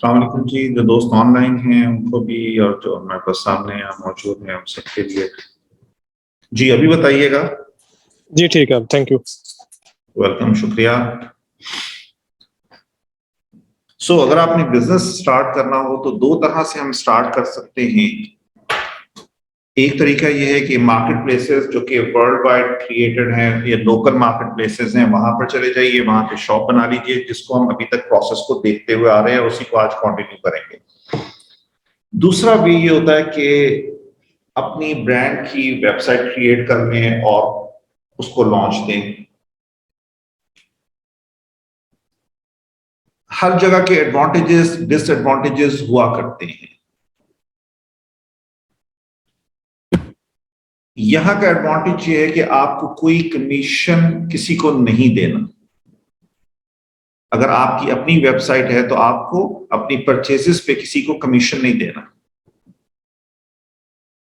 अस्सलाम वालेकुम जी। जो दोस्त ऑनलाइन हैं उनको भी और जो हमारे पास सामने यहाँ मौजूद हैं उन सबके लिए जी अभी बताइएगा। जी ठीक है, थैंक यू। वेलकम, शुक्रिया। अगर आपने बिजनेस स्टार्ट करना हो तो दो तरह से हम स्टार्ट कर सकते हैं। एक तरीका ये है कि मार्केट प्लेसेस जो कि वर्ल्ड वाइड क्रिएटेड हैं या लोकल मार्केट प्लेसेस हैं वहां पर चले जाइए, वहां पे शॉप बना लीजिए, जिसको हम अभी तक प्रोसेस को देखते हुए आ रहे हैं, उसी को आज कंटिन्यू करेंगे। दूसरा भी ये होता है कि अपनी ब्रांड की वेबसाइट क्रिएट कर लें और उसको लॉन्च दें। हर जगह के एडवांटेजेस डिसएडवांटेजेस हुआ करते हैं। यहां का एडवांटेज ये है कि आपको कोई कमीशन किसी को नहीं देना। अगर आपकी अपनी वेबसाइट है तो आपको अपनी परचेजेस पे किसी को कमीशन नहीं देना।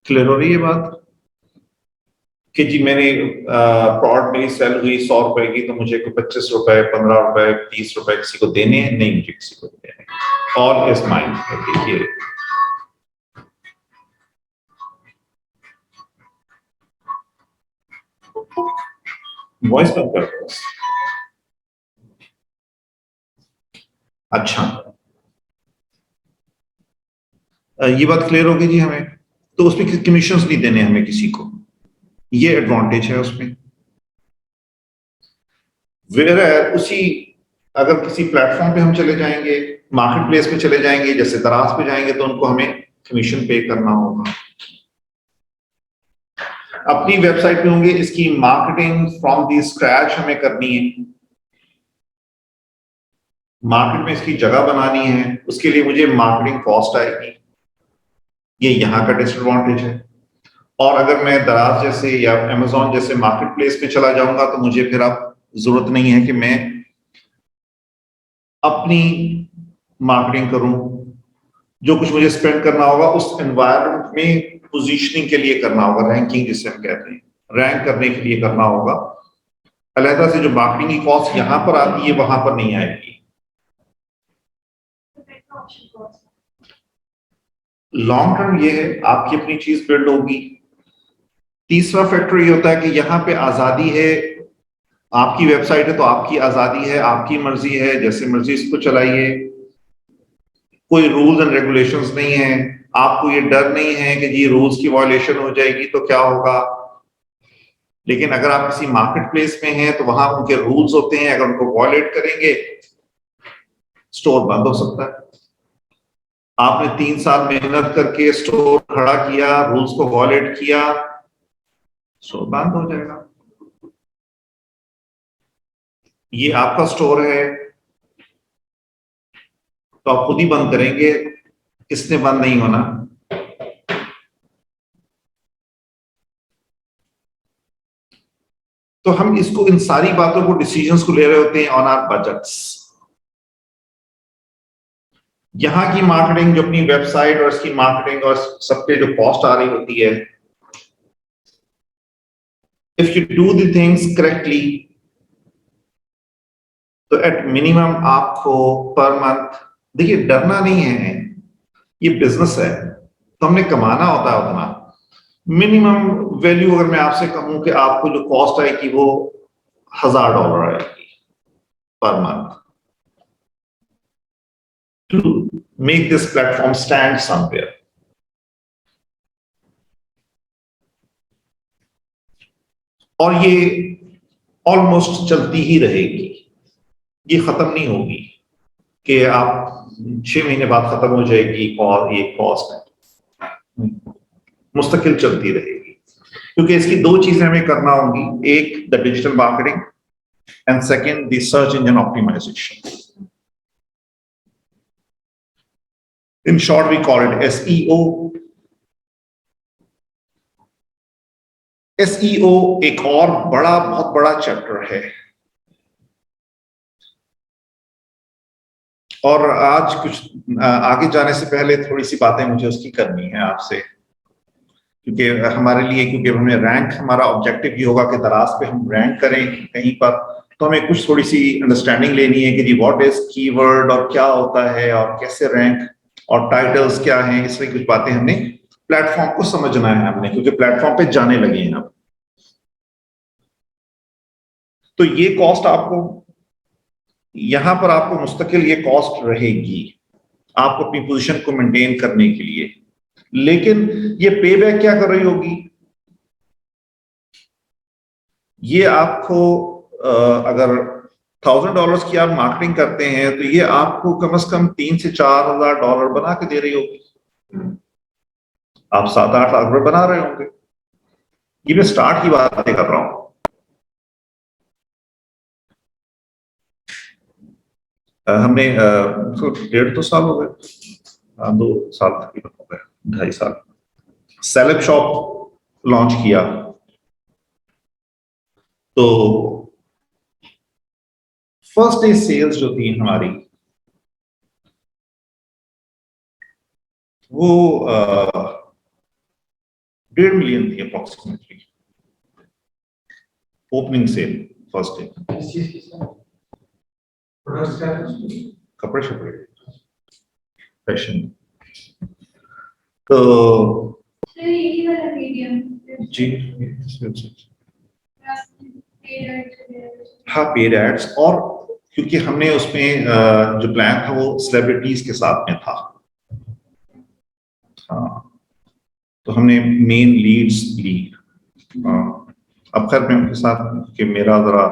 क्लियर हो रही है बात कि जी मैंने प्रोडक्ट मेरी सेल हुई 100 रुपए की तो मुझे को 25 रुपए 15 रुपए 30 रुपए किसी को देने हैं? नहीं, मुझे किसी को देने। All is mine. देखिए वॉइस कम कर दो। अच्छा, ये बात क्लियर होगी जी हमें। तो उसमें कमीशंस नहीं देने हमें किसी को, ये एडवांटेज है उसमें। वेयर उसी अगर किसी प्लेटफॉर्म पे हम चले जाएंगे, मार्केट प्लेस पे चले जाएंगे, जैसे दराज पे जाएंगे, तो उनको हमें कमीशन पे करना होगा। अपनी वेबसाइट पे होंगे, इसकी मार्केटिंग फ्रॉम दी स्क्रैच हमें करनी है। मार्केट में इसकी जगह बनानी है, उसके लिए मुझे मार्केटिंग कॉस्ट आएगी। ये यहां का डिसएडवांटेज है। और अगर मैं दराज जैसे या अमेजोन जैसे मार्केट प्लेस पे चला जाऊंगा तो मुझे फिर अब जरूरत नहीं है कि मैं अपनी मार्केटिंग करूं। जो कुछ मुझे स्पेंड करना होगा उस एनवायरनमेंट में पोजीशनिंग के लिए करना होगा, रैंकिंग जिसे हम कहते हैं, रैंक करने के लिए करना होगा। अलहदा से जो मार्केटिंग की कॉस्ट यहां पर आती है वहां पर नहीं आएगी। लॉन्ग टर्म ये है आपकी अपनी चीज बिल्ड होगी। तीसरा फैक्टर ये होता है कि यहाँ पे आजादी है। आपकी वेबसाइट है तो आपकी आजादी है, आपकी मर्जी है, जैसे मर्जी इसको चलाइए। कोई रूल्स एंड रेगुलेशंस नहीं है। आपको ये डर नहीं है कि जी रूल्स की वायलेशन हो जाएगी तो क्या होगा। लेकिन अगर आप किसी मार्केट प्लेस में हैं तो वहां उनके रूल्स होते हैं, अगर उनको वायलेट करेंगे स्टोर बंद हो सकता है। आपने 3 साल मेहनत करके स्टोर खड़ा किया, रूल्स को वायलेट किया, स्टोर बंद हो जाएगा। ये आपका स्टोर है तो आप खुद ही बंद करेंगे, इसने बंद नहीं होना। तो हम इसको इन सारी बातों को डिसीजंस को ले रहे होते हैं ऑन आवर बजट्स। यहां की मार्केटिंग जो अपनी वेबसाइट और इसकी मार्केटिंग और सबके जो कॉस्ट आ रही होती है, if you do the things correctly तो एट मिनिमम आपको पर मंथ, देखिए डरना नहीं है, ये बिजनेस है तो हमने कमाना होता है उतना। मिनिमम वैल्यू अगर मैं आपसे कहूं कि आपको जो कॉस्ट आएगी वो $1000 आएगी per month to make this platform stand somewhere. और ये ऑलमोस्ट चलती ही रहेगी, ये खत्म नहीं होगी कि आप 6 महीने बाद खत्म हो जाएगी और ये कॉस्ट है, मुस्तकिल चलती रहेगी। क्योंकि इसकी दो चीजें हमें करना होंगी, एक the digital marketing and second the search engine optimisation. In short we call it SEO। SEO एक और बहुत बड़ा चैप्टर है। और आज कुछ आगे जाने से पहले थोड़ी सी बातें मुझे उसकी करनी है आपसे, क्योंकि हमारे लिए, क्योंकि हमें रैंक, हमारा ऑब्जेक्टिव ये होगा कि दराज पे हम रैंक करें कहीं पर, तो हमें कुछ थोड़ी सी अंडरस्टैंडिंग लेनी है कि जी व्हाट इज कीवर्ड और क्या होता है और कैसे रैंक और टाइटल्स क्या हैं, इस तरह की कुछ बातें हमने प्लेटफॉर्म को समझना है हमने, क्योंकि प्लेटफॉर्म पे जाने लगे हैं अब। तो ये कॉस्ट आपको, यहां पर आपको मुस्तकिल ये कॉस्ट रहेगी आपको अपनी पोजीशन को मेंटेन करने के लिए। लेकिन ये पे बैक क्या कर रही होगी, ये आपको अगर $1,000 की आप मार्केटिंग करते हैं तो ये आपको कम से कम $3,000 से $4,000 बना के दे रही होगी। आप 7-8 लाख रुपए बना रहे होंगे। ये मैं स्टार्ट की बातें कर रहा हूं। हमने 1.5-2 साल हो गए, 2 साल तकरीबन हो गए, 2.5 साल सेलेब शॉप लॉन्च किया। तो फर्स्ट डे सेल्स जो थी हमारी वो 1.5 मिलियन थी approximately opening sale first day. कपड़े शपड़े फैशन। तो जी हाँ, पेड एड्स, और क्योंकि हमने उसमें जो प्लान था वो सेलिब्रिटीज के साथ में था। हाँ, तो हमने मेन लीड्स ली। अब खैर मैं उनके साथ कि मेरा जरा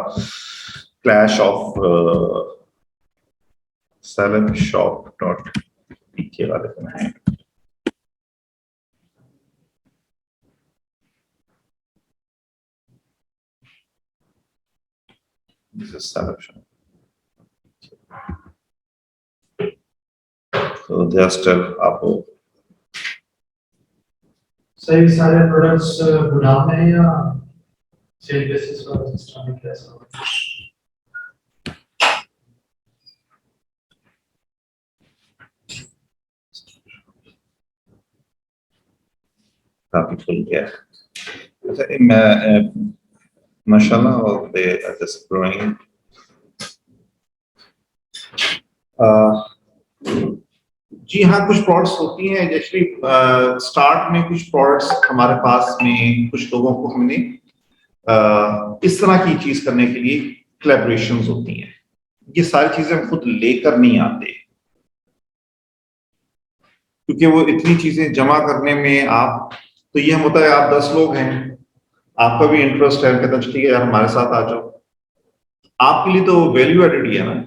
क्लैश ऑफ celebshop.pk वाले में है। This is celebshop. So they are still up. सही सारे प्रोडक्ट्स गोदाम में या सेल बेसिस पर सिस्टम में कैसा? काफी खुल गया है माशाल्लाह, और they are just growing. जी हाँ, कुछ प्रोडक्ट्स होती हैं जैसे स्टार्ट में कुछ प्रोडक्ट्स हमारे पास में कुछ लोगों को हमने इस तरह की चीज करने के लिए कोलैबोरेशंस होती हैं। ये सारी चीजें हम खुद लेकर नहीं आते, क्योंकि वो इतनी चीजें जमा करने में आप, तो ये हम होता है आप 10 लोग हैं, आपका भी इंटरेस्ट है, कहते हैं ठीक है यार हमारे साथ आ जाओ। आपके लिए तो वैल्यू एडेड ही है ना,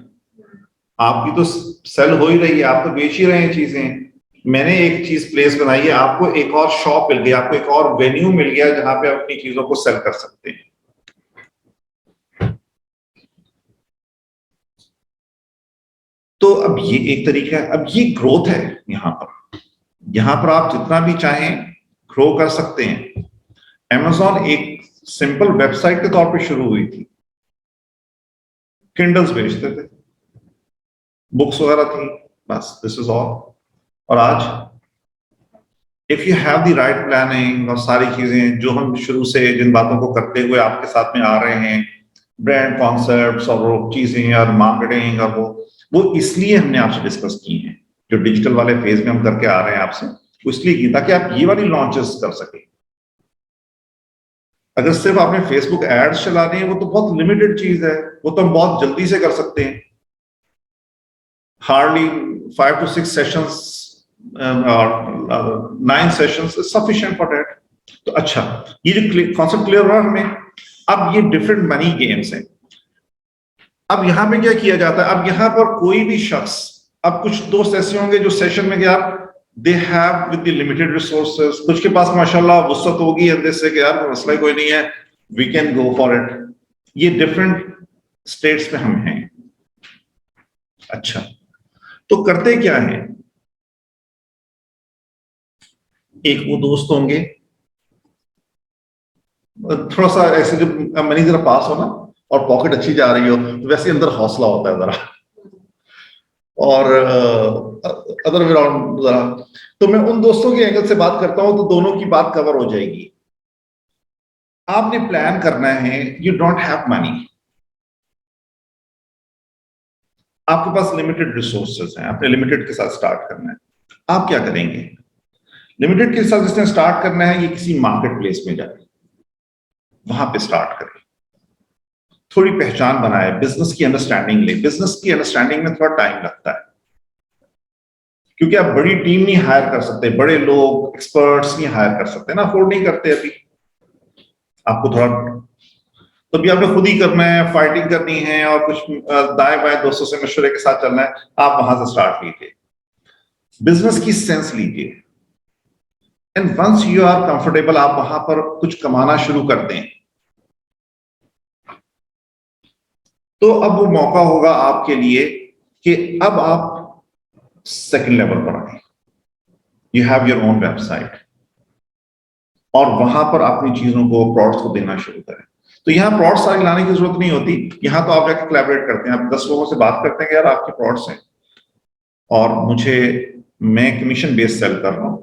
आपकी तो सेल हो ही रही है, आप तो बेच ही रहे हैं चीजें। मैंने एक चीज प्लेस बनाई है, आपको एक और शॉप मिल गई, आपको एक और वेन्यू मिल गया जहां पे अपनी चीजों को सेल कर सकते हैं। तो अब ये एक तरीका है। अब ये ग्रोथ है, यहां पर आप जितना भी चाहें ग्रो कर सकते हैं। Amazon एक सिंपल वेबसाइट के तौर पे शुरू हुई थी, किंडल्स बेचते थे, बुक्स वगैरह थी, बस दिस इज ऑल। और आज if you have the right planning और सारी चीजें जो हम शुरू से जिन बातों को करते हुए आपके साथ में आ रहे हैं, ब्रांड कॉन्सेप्ट्स और वो चीजें और मार्केटिंग और वो इसलिए हमने आपसे डिस्कस की हैं। जो डिजिटल वाले फेज में हम करके आ रहे हैं आपसे, वो इसलिए की ताकि आप ये वाली लॉन्चेस कर सके। अगर सिर्फ आपने फेसबुक एड्स चलाने हैं, वो तो बहुत लिमिटेड चीज है, वो तो हम बहुत जल्दी से कर सकते हैं। हार्डली 5 to 6 सेशंस और 9 सेशंस सफिशिएंट फॉर दैट। तो अच्छा, ये जो कॉन्सेप्ट क्लियर हुआ हमें। अब ये डिफरेंट मनी गेम्स हैं। अब यहां पे क्या किया जाता है, अब यहां पर कोई भी शख्स, अब कुछ दोस्त ऐसे होंगे जो सेशन में गया, they have with the limited resources, कुछ के पास माशाल्लाह वुसअत होगी अंदर से कि यार मसला कोई नहीं है, we can go for it. ये डिफरेंट स्टेट्स पे हम हैं। अच्छा, तो करते क्या है, एक वो दोस्त होंगे, थोड़ा सा ऐसे जब मनी जरा पास हो ना और पॉकेट अच्छी जा रही हो, तो वैसे अंदर हौसला होता है जरा, और अदर वे राउंड जरा। तो मैं उन दोस्तों के एंगल से बात करता हूं तो दोनों की बात कवर हो जाएगी। आपने प्लान करना है, यू डोंट हैव मनी, आपके पास लिमिटेड रिसोर्सेज हैं, आपने लिमिटेड के साथ स्टार्ट करना है, आप क्या करेंगे? लिमिटेड के साथ जिसने स्टार्ट करना है, ये किसी मार्केट प्लेस में जाए, वहां पे स्टार्ट करें, थोड़ी पहचान बनाए, बिजनेस की अंडरस्टैंडिंग ले। बिजनेस की अंडरस्टैंडिंग में थोड़ा टाइम लगता है, क्योंकि आप बड़ी टीम नहीं हायर कर सकते, बड़े लोग एक्सपर्ट्स नहीं हायर कर सकते ना, अफोर्ड नहीं करते अभी। आपको थोड़ा तो भी आपने खुद ही करना है, फाइटिंग करनी है और कुछ दाएं बाएं दोस्तों से मशवरे के साथ चलना है। आप वहां से स्टार्ट कीजिए, बिजनेस की सेंस लीजिए, and once you are comfortable, आप वहां पर कुछ कमाना शुरू करते हैं, तो अब वो मौका होगा आपके लिए कि अब आप सेकंड लेवल पर आए। You have your own website, और वहां पर अपनी चीजों को, प्रोडक्ट्स को देना शुरू करें। तो यहाँ प्रोडक्ट्स सारी लाने की जरूरत नहीं होती, यहाँ तो आप जाकर कोलैबोरेट करते हैं, आप 10 लोगों से बात करते हैं कि यार आपके प्रोडक्ट्स हैं और मैं कमीशन बेस्ड सेल कर रहा हूं।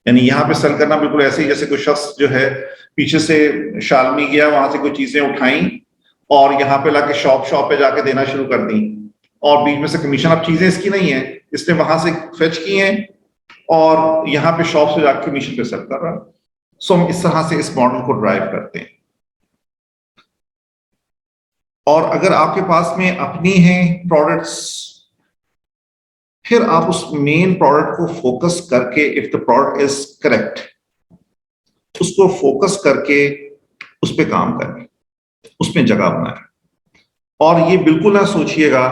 यानी यहाँ पे सेल करना बिल्कुल ऐसे ही जैसे कोई शख्स जो है पीछे से शालमी गया, वहां से कोई चीजें उठाई और यहाँ पे लाके शॉप पे जाके देना शुरू कर दी, और बीच में से कमीशन। अब चीजें इसकी नहीं है, इसने वहां से फेच की हैं और यहाँ पे शॉप से जाके कमीशन पे सेल कर रहा है। सो हम इस तरह से इस मॉडल को ड्राइव करते हैं। और अगर आपके पास में अपनी हैं प्रोडक्ट्स, फिर आप उस मेन प्रोडक्ट को फोकस करके, if the product is correct, उसको फोकस करके उस पर काम करें, उसमें जगह बनाए। और ये बिल्कुल ना सोचिएगा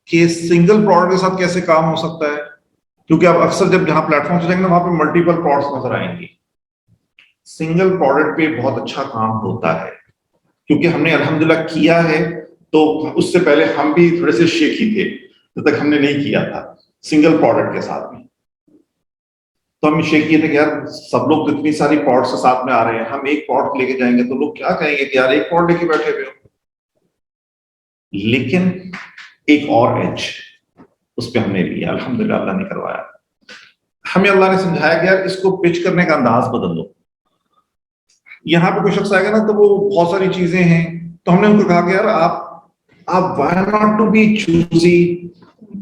कि सिंगल प्रोडक्ट के साथ कैसे काम हो सकता है, क्योंकि आप अक्सर जब जहां प्लेटफॉर्म से जाएंगे ना, वहां पे मल्टीपल प्रोडक्ट्स नजर आएंगे। सिंगल प्रोडक्ट पे बहुत अच्छा काम होता है, क्योंकि हमने अल्हम्दुलिल्लाह किया है। तो उससे पहले हम भी थोड़े से शेखी थे, जब तक हमने नहीं किया था सिंगल प्रोडक्ट के साथ में। तो हम शेखी थे कि यार सब लोग तो इतनी सारी प्रोडक्ट्स के साथ में आ रहे हैं, हम एक प्रोडक्ट लेके जाएंगे तो लोग क्या कहेंगे कि यार एक प्रोडक्ट लेके बैठे हुए हो। लेकिन एक और एज उस पर हमने लिया, अल्हम्दुलिल्लाह अल्लाह ने करवाया। हमें अल्लाह ने समझाया कि यार इसको पिच करने का अंदाज बदल दो। यहाँ पे कोई शख्स आएगा ना, तो वो बहुत सारी चीजें हैं, तो हमने उनको कहा कि यार आप why not to be choosy,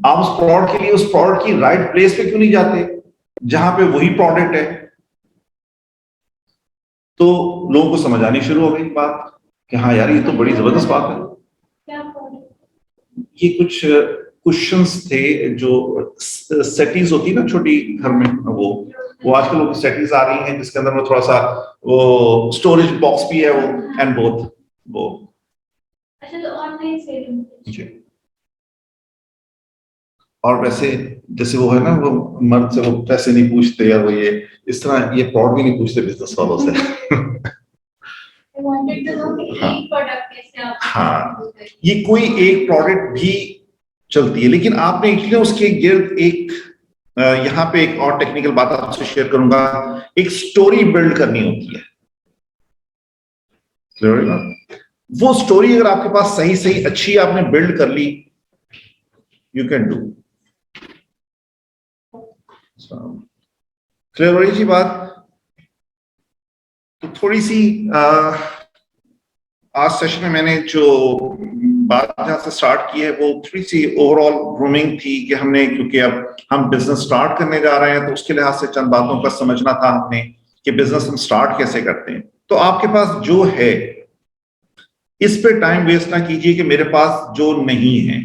आप उस प्रोडक्ट के लिए उस प्रोडक्ट की राइट प्लेस पे क्यों नहीं जाते जहां पे वही प्रोडक्ट है। तो लोगों को समझ आनी शुरू हो गई बात कि हाँ यार ये तो बड़ी जबरदस्त बात है। ये कुछ कुशंस थे जो सेटीज होती है ना छोटी घर में, वो आजकल लोग सेटीज आ रही हैं जिसके अंदर वो थोड़ा सा वो स्टोरेज बॉक्स भी है, वो एंड बोथ वो। अच्छा, तो ऑनलाइन सेलिंग जी। और वैसे जैसे वो है ना, वो मर्द से वो पैसे नहीं पूछते, या वो ये इस तरह ये फ्रॉड भी नहीं पूछते बिजनेस वालों से। आई वांटेड टू नो कि हाँ। एक प्रोडक्ट कैसे आप हाँ, ये कोई एक प्रोडक्ट भी चलती है, लेकिन आपने एक्चुअली उसके गिर्द एक यहाँ पे एक और टेक्निकल बात आपसे शेयर करूंगा, एक स्टोरी बिल्ड करनी होती है। क्लियर है ना? वो स्टोरी अगर आपके पास सही सही अच्छी आपने बिल्ड कर ली, यू कैन डू। क्लियर हो रही जी बात? तो थोड़ी सी आज सेशन में मैंने जो बात जहां से स्टार्ट की है वो थोड़ी सी ओवरऑल ग्रूमिंग थी कि हमने, क्योंकि अब हम बिजनेस स्टार्ट करने जा रहे हैं तो उसके लिहाज से चंद बातों का समझना था हमने कि बिजनेस हम स्टार्ट कैसे करते हैं। तो आपके पास जो है इस पे टाइम वेस्ट ना कीजिए कि मेरे पास जो नहीं है,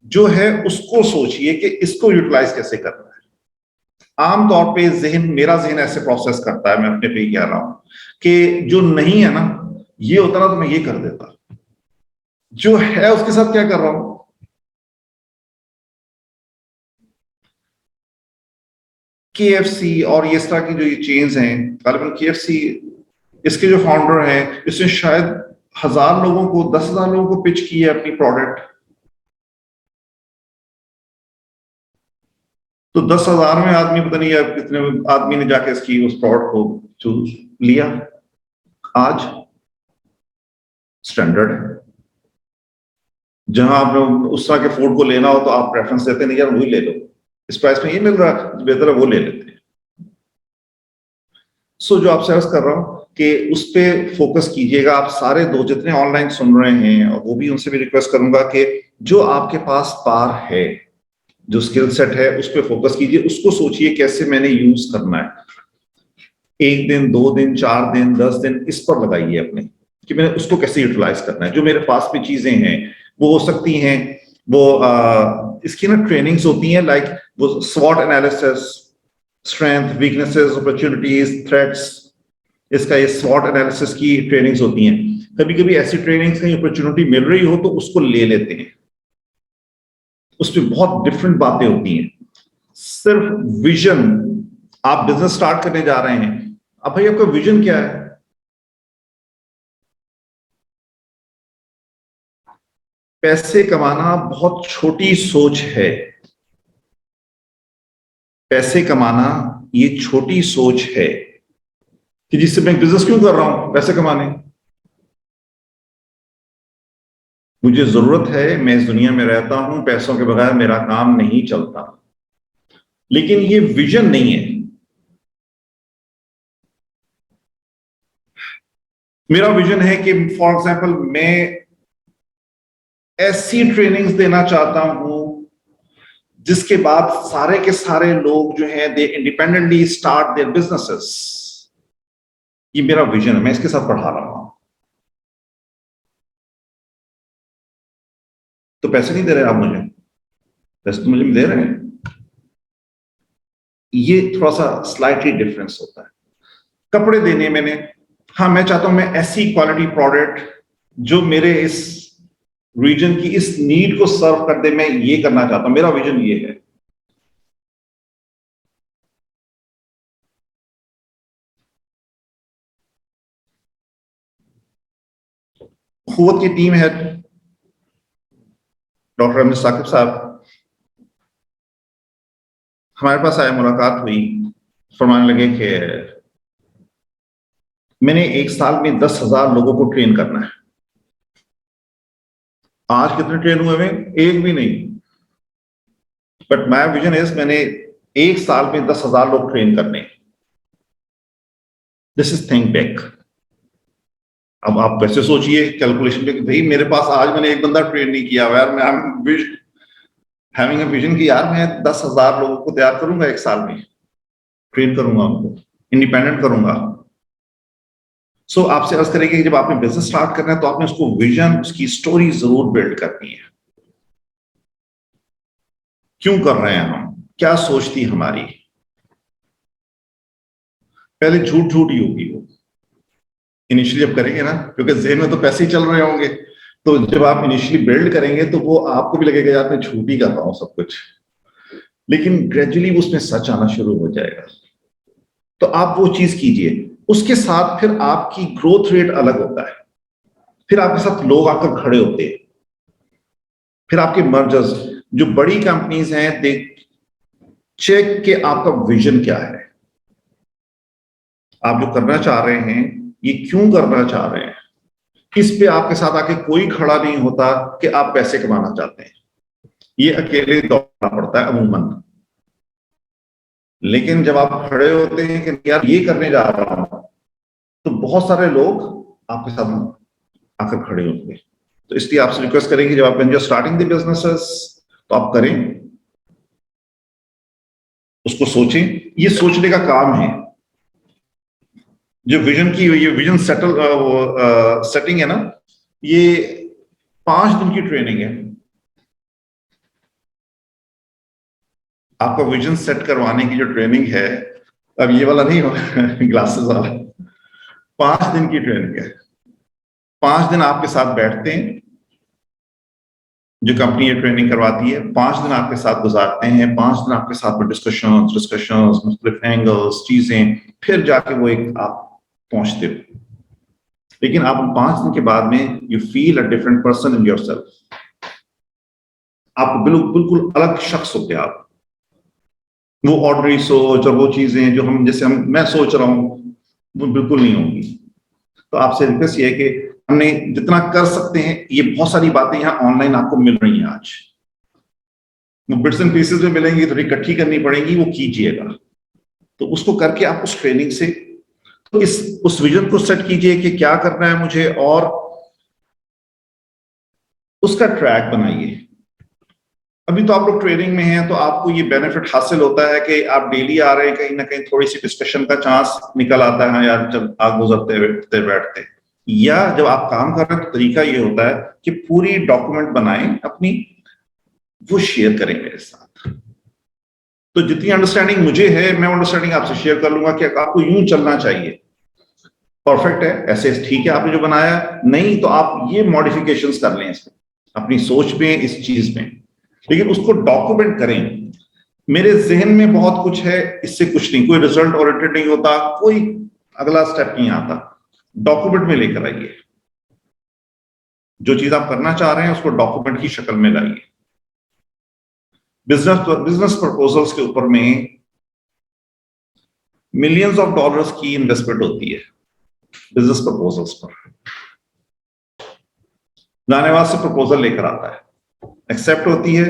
जो है उसको सोचिए कि इसको यूटिलाइज कैसे करना है। आमतौर पे मेरा जहन ऐसे प्रोसेस करता है, मैं अपने पे ही कह रहा हूं कि जो नहीं है ना ये होता ना तो मैं ये कर देता, जो है उसके साथ क्या कर रहा हूं। KFC और ये इस तरह की जो ये चेन्स हैं, गालिबन KFC इसके जो फाउंडर हैं, इसने शायद 1000 लोगों को 10,000 लोगों को पिच की है अपनी प्रोडक्ट। तो 10,000 में आदमी पता नहीं यार कितने आदमी ने जाके इसकी उस प्रोडक्ट को चूज लिया। आज स्टैंडर्ड है, जहां आप उस तरह के फूड को लेना हो तो आप प्रेफरेंस देते नहीं यार वही ले लो, इस प्राइस में ये मिल रहा है बेहतर है वो ले लेते हैं। सो जो आपसे अर्ज कर रहा हूं कि उस पे फोकस कीजिएगा। आप सारे दो जितने ऑनलाइन सुन रहे हैं, और वो भी उनसे भी रिक्वेस्ट करूंगा कि जो आपके पास पार है, जो स्किल सेट है, उस पे फोकस कीजिए। उसको सोचिए कैसे मैंने यूज करना है। 1 दिन, 2 दिन, 4 दिन, 10 दिन इस पर लगाइए अपने, कि मैंने उसको कैसे यूटिलाइज करना है। जो मेरे पास भी चीजें हैं वो हो सकती हैं, वो इसकी ना ट्रेनिंग्स होती हैं, लाइक वो स्वॉट analysis, strength, weaknesses, opportunities, threats, इसका ये स्वॉट एनालिसिस की ट्रेनिंग्स होती हैं। कभी कभी ऐसी ट्रेनिंग्स कहीं अपॉर्चुनिटी मिल रही हो तो उसको ले लेते हैं, उस पर बहुत डिफरेंट बातें होती हैं। सिर्फ विजन, आप बिजनेस स्टार्ट करने जा रहे हैं, अब भाई आपका विजन क्या है? पैसे कमाना बहुत छोटी सोच है। पैसे कमाना ये छोटी सोच है कि जिससे मैं बिजनेस क्यों कर रहा हूं, पैसे कमाने। मुझे जरूरत है, मैं इस दुनिया में रहता हूं, पैसों के बगैर मेरा काम नहीं चलता। लेकिन ये विजन नहीं है। मेरा विजन है कि फॉर एग्जाम्पल मैं ऐसी ट्रेनिंग्स देना चाहता हूं जिसके बाद सारे के सारे लोग जो हैं दे इंडिपेंडेंटली स्टार्ट देयर बिजनेसेस। ये मेरा विजन है, मैं इसके साथ पढ़ा रहा हूं। तो पैसे नहीं दे रहे आप मुझे, पैसे तो मुझे दे रहे हैं। ये थोड़ा सा स्लाइटली डिफरेंस होता है। कपड़े देने मैंने, हाँ मैं चाहता हूं मैं ऐसी क्वालिटी प्रोडक्ट जो मेरे इस रीजन की इस नीड को सर्व कर दे, मैं ये करना चाहता हूं, मेरा विजन ये है। खुवत की टीम है, डॉक्टर अमित साकिब साहब हमारे पास आए, मुलाकात हुई, फरमाने लगे कि मैंने 1 साल में 10,000 लोगों को ट्रेन करना है। आज कितने ट्रेन हुए हैं? एक भी नहीं। बट माय विजन इज, मैंने 1 साल में 10,000 लोग ट्रेन करने। This is think big. अब आप वैसे सोचिए कैलकुलेशन पे कि भाई मेरे पास आज मैंने एक बंदा ट्रेन नहीं किया हुआ यार, मैं हैविंग अ विजन की यार मैं 10,000 लोगों को तैयार करूंगा 1 साल में, ट्रेन करूंगा उनको, इंडिपेंडेंट करूंगा। सो आपसे अर्ज करेंगे कि जब आपने बिजनेस स्टार्ट करना है तो आपने उसको विजन, उसकी स्टोरी जरूर बिल्ड करनी है। क्यों कर रहे हैं हम, क्या सोच थी हमारी। पहले झूठ झूठ ही होगी वो इनिशियली जब करेंगे ना, क्योंकि जेहन में तो पैसे ही चल रहे होंगे। तो जब आप इनिशियली बिल्ड करेंगे तो वो आपको भी लगेगा यार मैं झूठ ही कर रहा हूं सब कुछ, लेकिन ग्रेजुअली उसमें सच आना शुरू हो जाएगा। तो आप वो चीज कीजिए। उसके साथ फिर आपकी ग्रोथ रेट अलग होता है, फिर आपके साथ लोग आकर खड़े होते हैं, फिर आपके मर्जर्स, जो बड़ी कंपनीज हैं दे चेक के आपका विजन क्या है, आप जो करना चाह रहे हैं ये क्यों करना चाह रहे हैं। इस पे आपके साथ आके कोई खड़ा नहीं होता कि आप पैसे कमाना चाहते हैं, ये अकेले दौड़ना पड़ता है अमूमन। लेकिन जब आप खड़े होते हैं कि यार ये करने जा रहा हूं, तो बहुत सारे लोग आपके साथ आकर खड़े होंगे। तो इसलिए आपसे रिक्वेस्ट करेंगे जब आप जो स्टार्टिंग द बिजनेसेस तो आप करें, उसको सोचें। ये सोचने का काम है। जो विजन की ये विजन सेटिंग है ना, ये 5 दिन की ट्रेनिंग है। आपका विजन सेट करवाने की जो ट्रेनिंग है, अब ये वाला नहीं होगा ग्लासेस वाला, 5 दिन की ट्रेनिंग है। 5 दिन आपके साथ बैठते हैं, जो कंपनी ये ट्रेनिंग करवाती है, 5 दिन आपके साथ गुजारते हैं। 5 दिन आपके साथ में डिस्कशंस, मुख्तलिफ एंगल्स, चीजें, फिर जाके वो एक आप पहुंचते हो। लेकिन आप 5 दिन के बाद में you feel a different person in yourself. आप बिल्कुल अलग शख्स होते हैं आप। वो ऑर्डनरी सोच और वो चीजें जो मैं सोच रहा हूं वो बिल्कुल नहीं होंगी। तो आपसे रिक्वेस्ट ये है कि हमने जितना कर सकते हैं, ये बहुत सारी बातें यहाँ ऑनलाइन आपको मिल रही हैं आज, वो बिट्स एंड पीसेस में मिलेंगी, थोड़ी इकट्ठी करनी पड़ेंगी, वो कीजिएगा। तो उसको करके आप उस ट्रेनिंग से तो इस उस विजन को सेट कीजिए कि क्या करना है मुझे, और उसका ट्रैक बनाइए। अभी तो आप लोग ट्रेनिंग में हैं, तो आपको ये बेनिफिट हासिल होता है कि आप डेली आ रहे हैं, कहीं ना कहीं थोड़ी सी डिस्कशन का चांस निकल आता है यार, जब आग गुजरते बैठते बैठते, या जब आप काम कर रहे हैं तो तरीका ये होता है कि पूरी डॉक्यूमेंट बनाएं अपनी, वो शेयर करें मेरे साथ। तो जितनी अंडरस्टैंडिंग मुझे है, मैं अंडरस्टैंडिंग आपसे शेयर कर लूंगा कि आपको यूं चलना चाहिए, परफेक्ट है, ऐसे ठीक है आपने जो बनाया, नहीं तो आप ये मॉडिफिकेशंस कर लें इसमें, अपनी सोच में, इस चीज में, लेकिन उसको डॉक्यूमेंट करें। मेरे जहन में बहुत कुछ है, इससे कुछ नहीं, कोई रिजल्ट ओरिएंटेड नहीं होता, कोई अगला स्टेप नहीं आता, डॉक्यूमेंट में लेकर आइए। जो चीज आप करना चाह रहे हैं उसको डॉक्यूमेंट की शक्ल में लाइए। बिजनेस प्रपोजल्स के ऊपर में मिलियंस ऑफ डॉलर्स की इन्वेस्टमेंट होती है बिजनेस प्रपोजल्स पर। गानेवाद से प्रपोजल लेकर आता है, एक्सेप्ट होती है,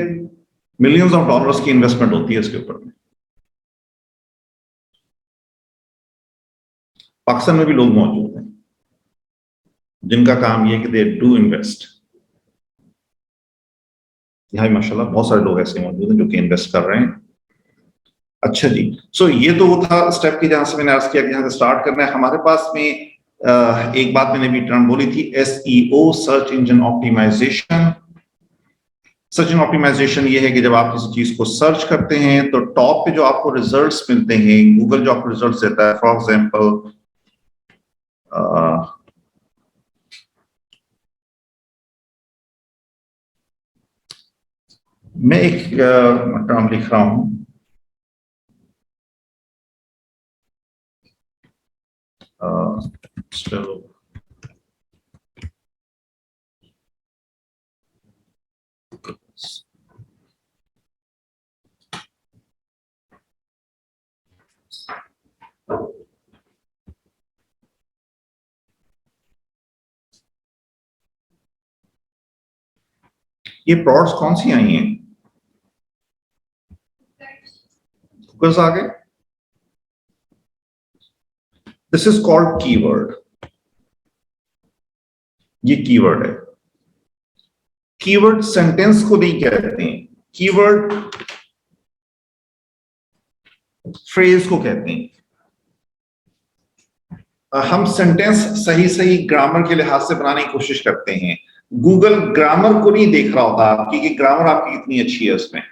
मिलियंस ऑफ डॉलर्स की इन्वेस्टमेंट होती है इसके ऊपर में। पाकिस्तान में भी लोग मौजूद हैं जिनका काम ये कि दे डू इन्वेस्ट। यहाँ माशाल्लाह बहुत सारे लोग ऐसे मौजूद हैं जो कि इन्वेस्ट कर रहे हैं। अच्छा जी, सो ये तो वो था स्टेप की, जहां से मैंने अर्ज किया कि यहाँ से स्टार्ट करना है। हमारे पास में एक बात मैंने भी टर्म बोली थी, SEO, search engine optimisation. Search engine optimisation ये है कि जब आप किसी चीज को सर्च करते हैं तो टॉप पे जो आपको रिजल्ट्स मिलते हैं, गूगल जो आपको रिजल्ट्स देता है, फॉर एग्जांपल मैं एक टर्म लिख रहा हूं, चलो ये प्रोडक्ट्स कौन सी आई हैं, कुकर्स आ गए। दिस इज कॉल्ड कीवर्ड, ये कीवर्ड है। कीवर्ड सेंटेंस को नहीं कहते हैं, कीवर्ड फ्रेज को कहते हैं। हम सेंटेंस सही सही ग्रामर के लिहाज से बनाने की कोशिश करते हैं। गूगल ग्रामर को नहीं देख रहा होता आपकी कि ग्रामर आपकी कितनी अच्छी है उसमें,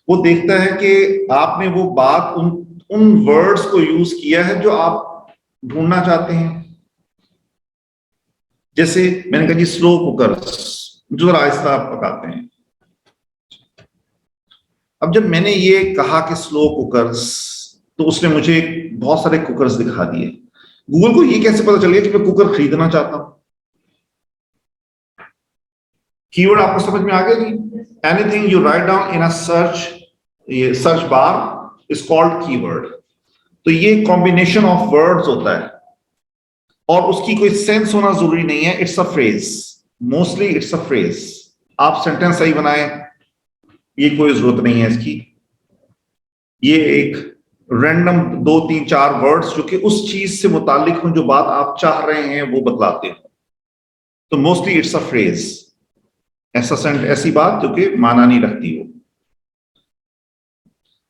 वो देखता है कि आपने वो बात उन वर्ड्स को यूज किया है जो आप ढूंढना चाहते हैं। जैसे मैंने कहा जी स्लो कुकर्स, जो आहिस्ता आप पकाते हैं। अब जब मैंने ये कहा कि स्लो कुकर्स, तो उसने मुझे बहुत सारे कुकर्स दिखा दिए। गूगल को ये कैसे पता चल गया कि मैं कुकर खरीदना चाहता हूं? कीवर्ड आपको समझ में आ गया जी? Anything you write down in a search bar is called keyword. तो ये कॉम्बिनेशन ऑफ वर्ड्स होता है और उसकी कोई सेंस होना जरूरी नहीं है, it's a phrase, mostly it's a phrase. आप सेंटेंस सही बनाएं, ये कोई जरूरत नहीं है इसकी। ये एक रैंडम 2 3 4 वर्ड्स जो कि उस चीज से मुतालिक हो, जो बात आप चाह रहे हैं वो बतलाते हो। तो मोस्टली इट्स अ फ्रेज, ऐसी बात जो कि माना नहीं रखती हो।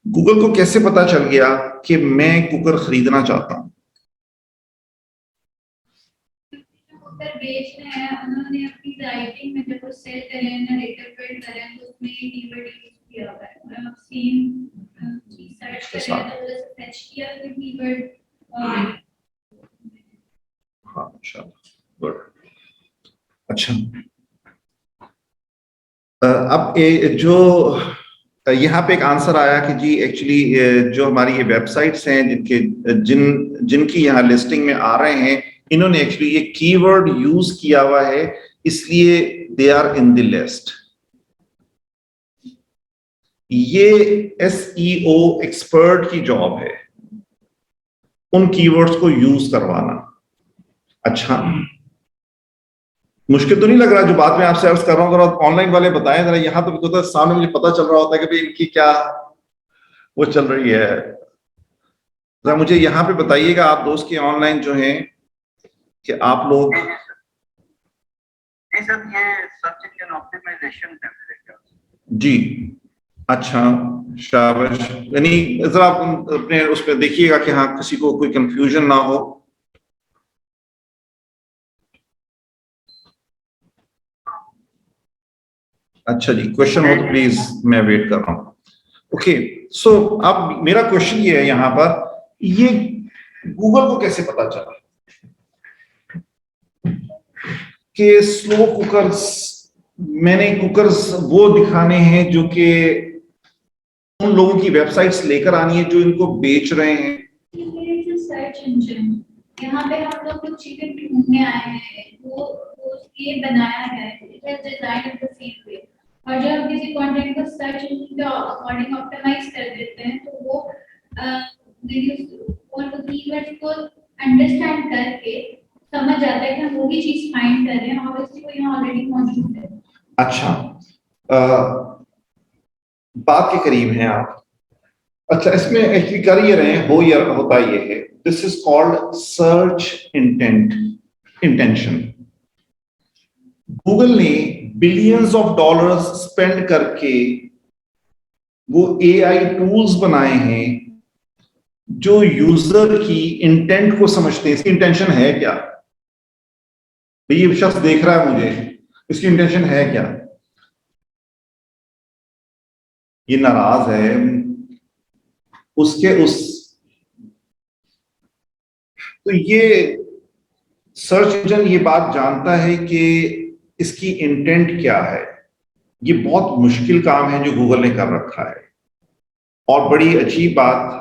गूगल को कैसे पता चल गया कि मैं कुकर खरीदना चाहता हूं? कुकर बेच रहे हैं, उन्होंने अपनी राइटिंग में जब वो सेल करें, नरेटिव बिल्ड करें, तो उसमें ये कीवर्ड यूज किया हुआ है। और आप सेम चीज सर्च करें तो वो सर्च किया तो कीवर्ड। हाँ, गुड। अच्छा, अब जो यहाँ पे एक आंसर आया कि जी एक्चुअली जो हमारी ये वेबसाइट्स हैं जिनकी यहाँ लिस्टिंग में आ रहे हैं, इन्होंने एक्चुअली ये कीवर्ड यूज किया हुआ है, इसलिए they are in the list. ये SEO एक्सपर्ट की जॉब है उन कीवर्ड्स को यूज करवाना। अच्छा, मुश्किल तो नहीं लग रहा जो बात मैं आपसे अर्ज कर रहा हूं? जरा ऑनलाइन वाले बताएं जरा, यहां तो होता है सामने मुझे पता चल रहा होता है कि भाई इनकी क्या वो चल रही है। जरा मुझे यहाँ पे बताइएगा आप दोस्त के ऑनलाइन जो हैं कि आप लोग जी सर, ये सर्च इंजन ऑप्टिमाइजेशन है मेरे ख्याल से। जी अच्छा शाबाश, यानी जरा आप अपने उस पर देखिएगा कि हाँ किसी को कोई कंफ्यूजन ना हो। अच्छा जी, क्वेश्चन हो तो प्लीज मैं वेट कर रहा हूँ। ओके सो अब मेरा क्वेश्चन ये है यहाँ पर, ये गूगल को कैसे पता चला कि स्लो कुकर्स, मैंने कुकर्स वो दिखाने हैं जो कि उन लोगों की वेबसाइट्स लेकर आनी है जो इनको बेच रहे हैं। ये सर्च इंजन, यहाँ पे हम लोग कुछ चीजें ढूंढने आए हैं, वो ये बनाया गया है, it is design in the same way. और जब हम किसी कंटेंट को सर्च इंजन के अकॉर्डिंग ऑप्टिमाइज कर देते हैं तो वो कीवर्ड्स को अंडरस्टैंड करके समझ जाता है कि हम वो भी चीज फाइंड कर रहे हैं, ऑब्वियसली वो यहाँ ऑलरेडी मौजूद है। अच्छा बात के करीब हैं आप। अच्छा इसमें एक्चुअली कर ये रहे हैं, हो या होता ये है, this is called search intention. Google ने बिलियंस ऑफ डॉलर्स स्पेंड करके वो एआई टूल्स बनाए हैं जो यूजर की इंटेंट को समझते हैं। इसकी इंटेंशन है क्या, ये शख्स देख रहा है मुझे, इसकी इंटेंशन है क्या, ये नाराज है, उसके उस, तो ये सर्च इंजन ये बात जानता है कि इसकी इंटेंट क्या है। ये बहुत मुश्किल काम है जो गूगल ने कर रखा है। और बड़ी अजीब बात,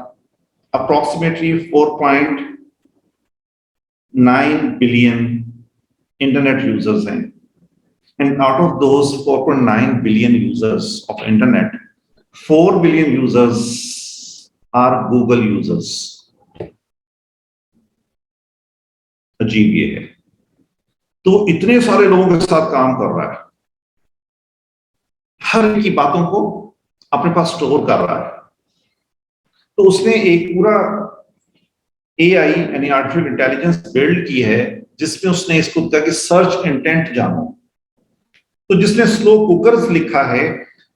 अप्रोक्सीमेटली 4.9 बिलियन इंटरनेट यूजर्स हैं, and out of those 4.9 billion users of internet, 4 billion users are Google users. अजीब ये है, तो इतने सारे लोगों के साथ काम कर रहा है, हर की बातों को अपने पास स्टोर कर रहा है। तो उसने एक पूरा एआई यानी आर्टिफिशियल इंटेलिजेंस बिल्ड की है जिसमें उसने इसको कहा कि सर्च इंटेंट जानो। तो जिसने स्लो कुकर्स लिखा है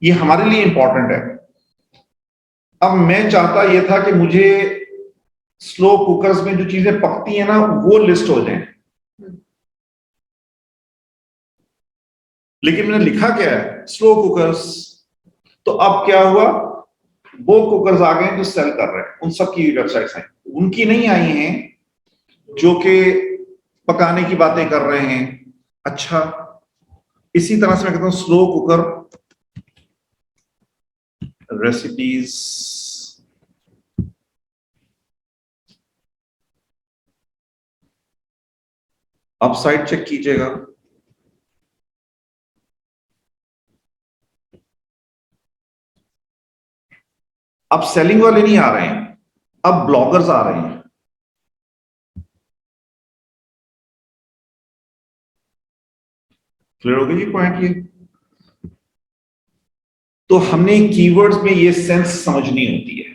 ये हमारे लिए इंपॉर्टेंट है। अब मैं चाहता ये था कि मुझे स्लो कुकर्स में जो चीजें पकती हैं ना वो लिस्ट हो जाएं, लेकिन मैंने लिखा क्या है, स्लो कुकर्स। तो अब क्या हुआ, वो कुकर्स आ गए जो सेल कर रहे हैं, उन सब की वेबसाइट्स हैं, उनकी नहीं आई हैं जो कि पकाने की बातें कर रहे हैं। अच्छा इसी तरह से मैं कहता हूं स्लो कुकर रेसिपीज, आप साइट चेक कीजिएगा, अब सेलिंग वाले नहीं आ रहे हैं, अब ब्लॉगर्स आ रहे हैं। क्लियर हो गया जी पॉइंट ये। तो हमने कीवर्ड्स में ये सेंस समझनी होती है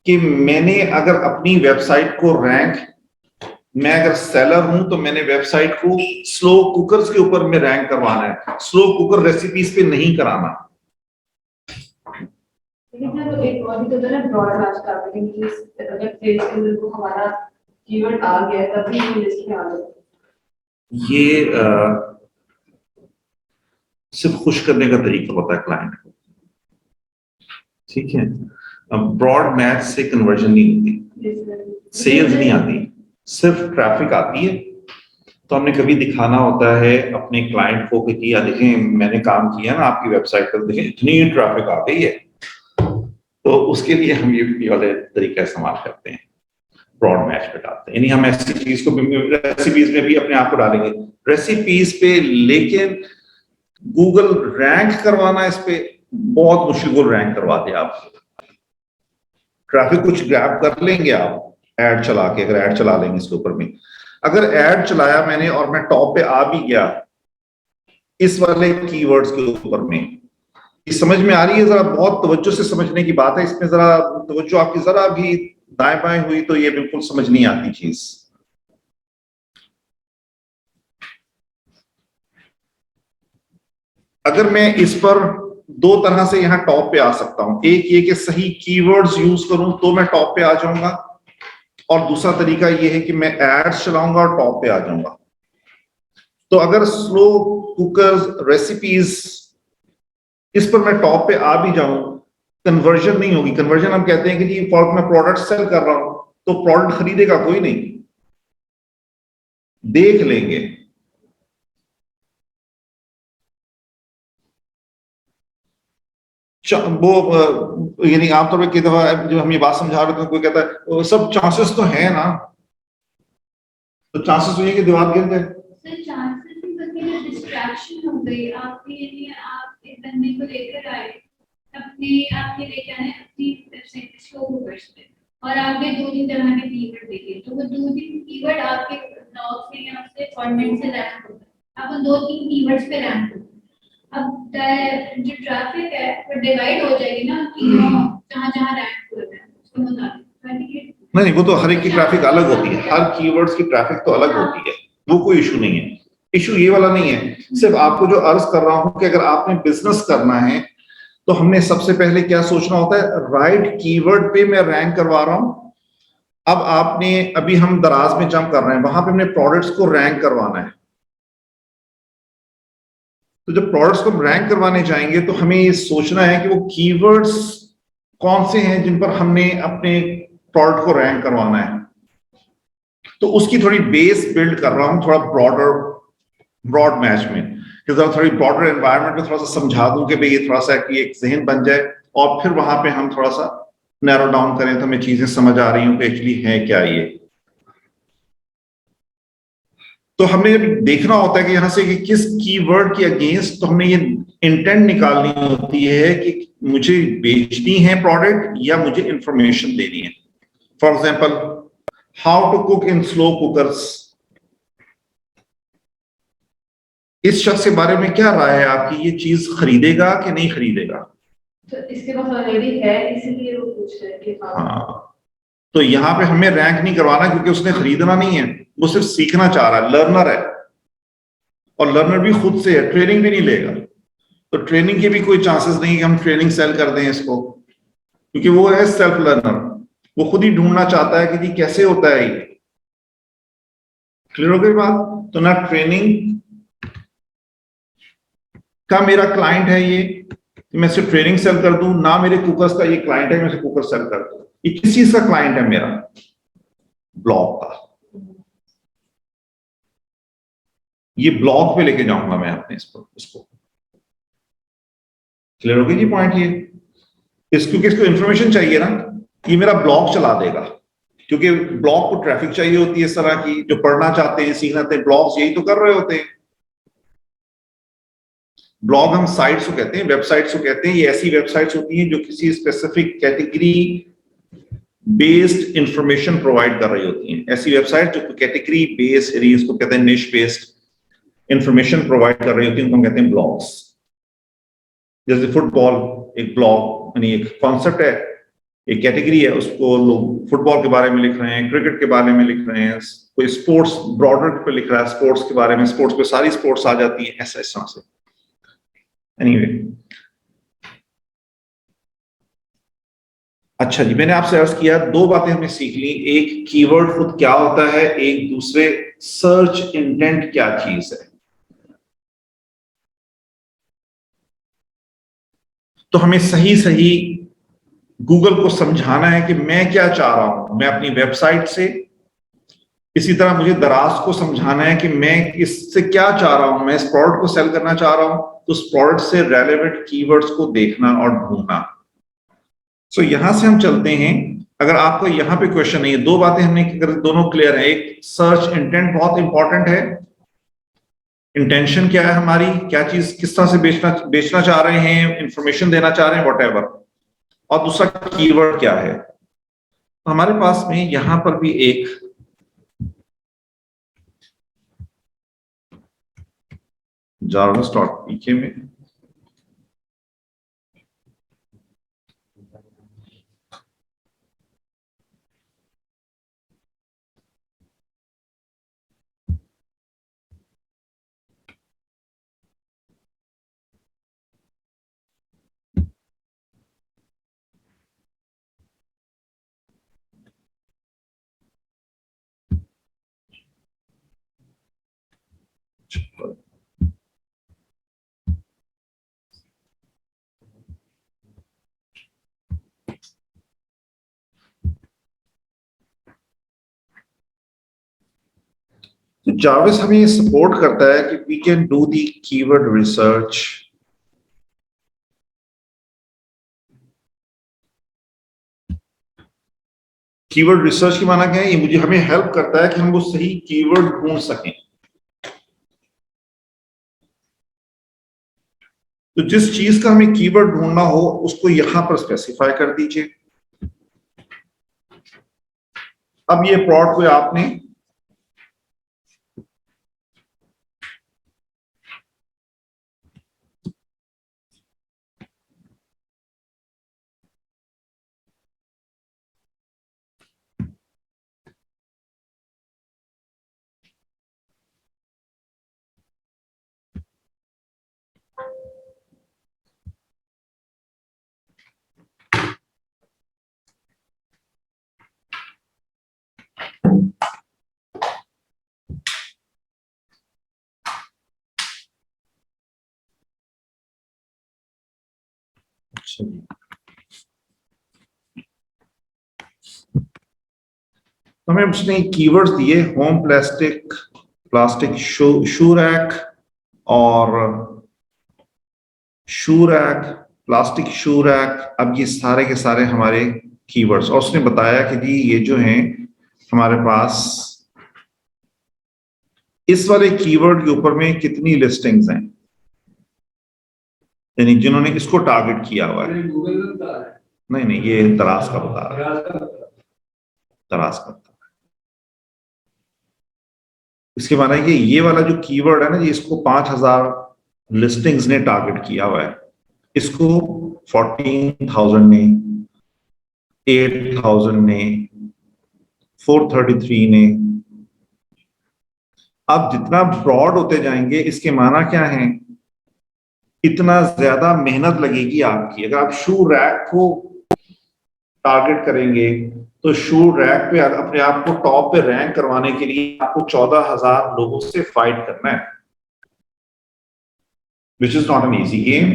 कि मैंने अगर अपनी वेबसाइट को रैंक, मैं अगर सेलर हूं तो मैंने वेबसाइट को स्लो कुकर्स के ऊपर में रैंक करवाना है, स्लो कुकर रेसिपीज पे नहीं कराना। लेकिन एक और भी तो है ब्रॉडकास्ट का, लेकिन अगर सेल्स के लिए तो हमारा कीवर्ड आ गया तभी ये लिस्ट में आ जाता है। ये सिर्फ खुश करने का तरीका होता है क्लाइंट को, ठीक है। ब्रॉड मैच से कन्वर्जन नहीं होती, सेल्स नहीं आती, सिर्फ ट्रैफिक आती है। तो हमने कभी दिखाना होता है अपने क्लाइंट को कि या देखें मैंने काम किया ना आपकी वेबसाइट पर, देखें इतनी ट्रैफिक आ गई है। तो उसके लिए हम ये वाले तरीका इस्तेमाल करते हैं, ब्रॉड मैच पे डालते हैं। यानी हम ऐसी चीज को रेसिपीज में भी अपने आप को डालेंगे रेसिपीज पे, लेकिन गूगल रैंक करवाना इस पे बहुत मुश्किल रैंक करवा दे। आप ट्रैफिक कुछ ग्रैब कर लेंगे आप ऐड चला के, अगर ऐड चला लेंगे इसके ऊपर में, अगर ऐड चलाया मैंने और मैं टॉप पे आ भी गया इस वाले कीवर्ड्स के ऊपर में, समझ में आ रही है? जरा बहुत तवज्जो से समझने की बात है इसमें, जरा तवज्जो आपकी जरा भी दाएं बाएं हुई तो ये बिल्कुल समझ नहीं आती चीज। अगर मैं इस पर दो तरह से यहां टॉप पे आ सकता हूं, एक ये कि सही कीवर्ड्स यूज करूं तो मैं टॉप पे आ जाऊंगा, और दूसरा तरीका ये है कि मैं एड्स चलाऊंगा और टॉप पे आ जाऊंगा। तो अगर स्लो कुकर्स रेसिपीज इस पर मैं टॉप पे आ भी जाऊं, कन्वर्जन नहीं होगी। कन्वर्जन हम कहते हैं कि जी फॉर मैं प्रोडक्ट सेल कर रहा हूं तो प्रोडक्ट खरीदेगा कोई नहीं, देख लेंगे। वो यानी आमतौर पर कई दफा जो हम ये बात समझा रहे थे, कोई कहता है वो सब चांसेस तो है ना, तो चांसेस हुई कि दीवार गिर जाए। सर चांसेस ही बल्कि डिस्ट्रैक्शन हो गई आपके, यानी आप एक बंदे को लेकर आए अपने, आपके लेके आने अपनी वेबसाइट शो होवर्स पे, और आपने दो तीन तरह के कीवर्ड देखे, तो वो दो तीन कीवर्ड आपके ब्लॉग से या उससे फॉर्मेट से रैंक होता है, आप उन दो तीन कीवर्ड्स पे रैंक होते हैं। अब जो ट्रैफिक है वो डिवाइड हो जाएगी ना कि जहाँ जहाँ रैंक हुए हैं उसके मुताबिक। नहीं, वो तो हर एक की ट्रैफिक अलग होती है, हर कीवर्ड्स की ट्रैफिक तो अलग होती है, वो कोई इशू नहीं है। इशू ये वाला नहीं है, सिर्फ आपको जो अर्ज कर रहा हूं कि अगर आपने बिजनेस करना है तो हमने सबसे पहले क्या सोचना होता है, राइट कीवर्ड पे मैं रैंक करवा रहा हूं। अब आपने अभी हम दराज में जंप कर रहे हैं, वहां पे हमने प्रोडक्ट्स को रैंक करवाना है। तो जब प्रोडक्ट्स को रैंक करवाने जाएंगे तो हमें ये सोचना है कि वो कीवर्ड्स कौन से हैं जिन पर हमने अपने प्रोडक्ट को रैंक करवाना है। तो उसकी थोड़ी बेस बिल्ड कर रहा हूं, थोड़ा ब्रॉड मैच में, कि जरा थोड़ी ब्रॉडर एनवायरनमेंट में थोड़ा सा समझा दूं कि भाई ये थोड़ा सा कि एक जहन बन जाए, और फिर वहां पे हम थोड़ा सा नैरो डाउन करें तो हमें चीजें समझ आ रही हूं कि एक्चुअली है क्या ये। तो हमें देखना होता है कि यहां से कि किस कीवर्ड के अगेंस्ट तो हमने ये इंटेंट निकालनी होती है कि मुझे बेचनी है प्रोडक्ट या मुझे इंफॉर्मेशन देनी है। For example, how to cook in slow cookers, इस शख्स के बारे में क्या राय है आपकी, ये चीज खरीदेगा कि नहीं खरीदेगा? तो इसके पास ऑलरेडी है इसीलिए वो पूछ रहे हैं कि हाँ, तो यहाँ पे हमें रैंक नहीं करवाना क्योंकि उसने खरीदना नहीं है, वो सिर्फ सीखना चाह रहा है, लर्नर है, और लर्नर भी खुद से है, ट्रेनिंग भी नहीं लेगा। तो ट्रेनिंग के भी कोई चांसेस नहीं कि हम ट्रेनिंग सेल कर दें इसको, क्योंकि वो है सेल्फ लर्नर, वो खुद ही ढूंढना चाहता है कि जी कैसे होता है ये। क्लियर हो गई बात? तो ना ट्रेनिंग का मेरा क्लाइंट है ये, मैं सिर्फ ट्रेनिंग सेल कर दूं, ना मेरे कुकर्स का ये क्लाइंट है मैं सिर्फ कुकर सेल कर दूं। ये किस चीज का क्लाइंट है मेरा? ब्लॉग का। ये ब्लॉग पे लेके जाऊंगा मैं अपने इसको। क्लियर हो गई जी पॉइंट ये? क्योंकि इसको इंफॉर्मेशन चाहिए ना, ये मेरा ब्लॉग चला देगा, क्योंकि ब्लॉग को ट्रैफिक चाहिए होती है इस तरह की, जो पढ़ना चाहते हैं सीखना चाहते हैं, ब्लॉग्स यही तो कर रहे होते हैं। ब्लॉग हम साइट्स को कहते हैं, वेबसाइट्स को कहते हैं, ये ऐसी वेबसाइट्स होती हैं जो किसी specific category based information provide कर रही होती हैं। ऐसी वेबसाइट जो कैटेगरी बेस्ड, इसको कहते हैं निश बेस्ड इंफॉर्मेशन प्रोवाइड कर रही होती है, उनको हम कहते हैं ब्लॉग्स। जैसे फुटबॉल एक ब्लॉग, यानी एक कॉन्सेप्ट है, एक कैटेगरी है, उसको लोग फुटबॉल के बारे में लिख रहे हैं, क्रिकेट के बारे में लिख रहे हैं, कोई स्पोर्ट्स ब्रॉडर पे लिख रहा है स्पोर्ट्स के बारे में, स्पोर्ट्स पे सारी स्पोर्ट्स आ जाती है, ऐसा इस तरह से। एनीवे, अच्छा जी, मैंने आपसे अर्ज किया, दो बातें हमने सीख ली, एक कीवर्ड खुद क्या होता है, एक दूसरे सर्च इंटेंट क्या चीज है। तो हमें सही सही गूगल को समझाना है कि मैं क्या चाह रहा हूं मैं अपनी वेबसाइट से, इसी तरह मुझे दराज को समझाना है कि मैं इससे क्या चाह रहा हूं, मैं इस प्रोडक्ट को सेल करना चाह रहा हूं, तो उस प्रोडक्ट से रेलेवेंट कीवर्ड्स को देखना और ढूंढना। सो यहां से हम चलते हैं, अगर आपको यहां पे क्वेश्चन नहीं है, दो बातें हमने दोनों क्लियर है। एक, सर्च इंटेंट बहुत इंपॉर्टेंट है, इंटेंशन क्या है हमारी, क्या चीज किस तरह से बेचना चाह रहे हैं, इंफॉर्मेशन देना चाह रहे हैं, व्हाटएवर, और दूसरा कीवर्ड क्या है। तो हमारे पास में यहां पर भी एक JavaScript पीछे में तो जाविस हमें सपोर्ट करता है कि we can do the keyword research keyword research की माना क्या है, ये मुझे हमें हेल्प करता है कि हम वो सही कीवर्ड ढूंढ सकें। तो जिस चीज का हमें कीवर्ड ढूंढना हो उसको यहां पर स्पेसिफाई कर दीजिए। अब ये प्लॉट को आपने हमें उसने कीवर्ड्स दिए home plastic, plastic shoe rack और shoe rack, plastic shoe rack. अब ये सारे के सारे हमारे कीवर्ड्स, और उसने बताया कि जी ये जो हैं हमारे पास इस वाले कीवर्ड के ऊपर में कितनी लिस्टिंग्स हैं, यानी जिन्होंने इसको टारगेट किया हुआ है। नहीं नहीं, ये दराज का बता रहा है, दराज का बता रहा है। इसके माना कि ये वाला जो कीवर्ड है ना जी, इसको 5000 लिस्टिंग्स ने टारगेट किया हुआ है, इसको 14,000 ने, 8,000 ने, 433 ने। अब जितना ब्रॉड होते जाएंगे इसके माना क्या है, इतना ज्यादा मेहनत लगेगी आपकी। अगर आप शू रैक को टारगेट करेंगे तो शू रैक पे अपने आप को टॉप पे रैंक करवाने के लिए आपको 14,000 लोगों से फाइट करना है, which is not an easy game.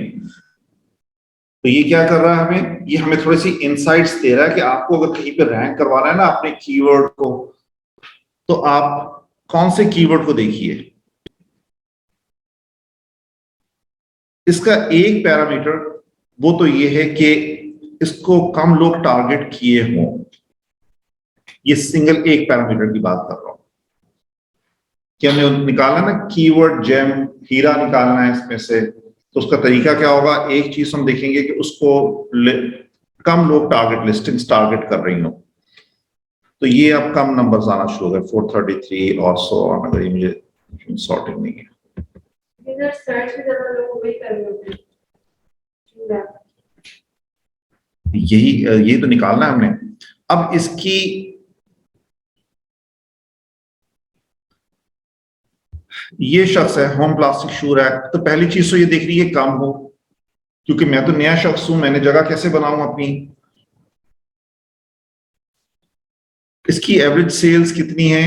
तो ये क्या कर रहा है हमें, ये हमें थोड़ी सी इंसाइट्स दे रहा है कि आपको अगर कहीं पे रैंक करवाना है ना अपने कीवर्ड को, तो आप कौन से कीवर्ड को देखिए। इसका एक पैरामीटर वो तो ये है कि इसको कम लोग टारगेट किए हों। ये सिंगल एक पैरामीटर की बात कर रहा हूं कि हमें निकालना ना कीवर्ड जेम, हीरा निकालना है इसमें से। तो उसका तरीका क्या होगा, एक चीज हम देखेंगे कि उसको कम लोग टारगेट लिस्टिंग्स टारगेट कर रही हो, तो ये अब कम नंबर्स आना शुरू हो गए, 433 और सो ऑन। अगर ये मुझे सॉर्टिंग नहीं है, इधर सर्च भी ज्यादा लोग वही कर रहे होते हैं। यही ये तो निकालना है हमने। अब इसकी ये शख्स है होम प्लास्टिक शू रैक, तो पहली चीज तो ये देख रही है कम हो, क्योंकि मैं तो नया शख्स हूं, मैंने जगह कैसे बनाऊं अपनी। इसकी एवरेज सेल्स कितनी है,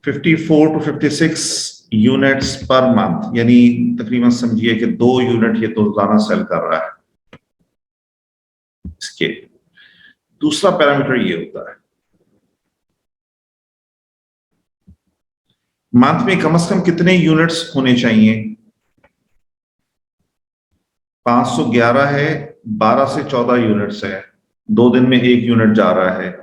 54 to 56 यूनिट्स पर मंथ, यानी तकरीबन समझिए कि 2 यूनिट ये तो रोजाना सेल कर रहा है। इसके दूसरा पैरामीटर ये होता है मंथ में कम से कम कितने यूनिट्स होने चाहिए। 511 है, 12 से 14 यूनिट्स है, 2 दिन में 1 यूनिट जा रहा है।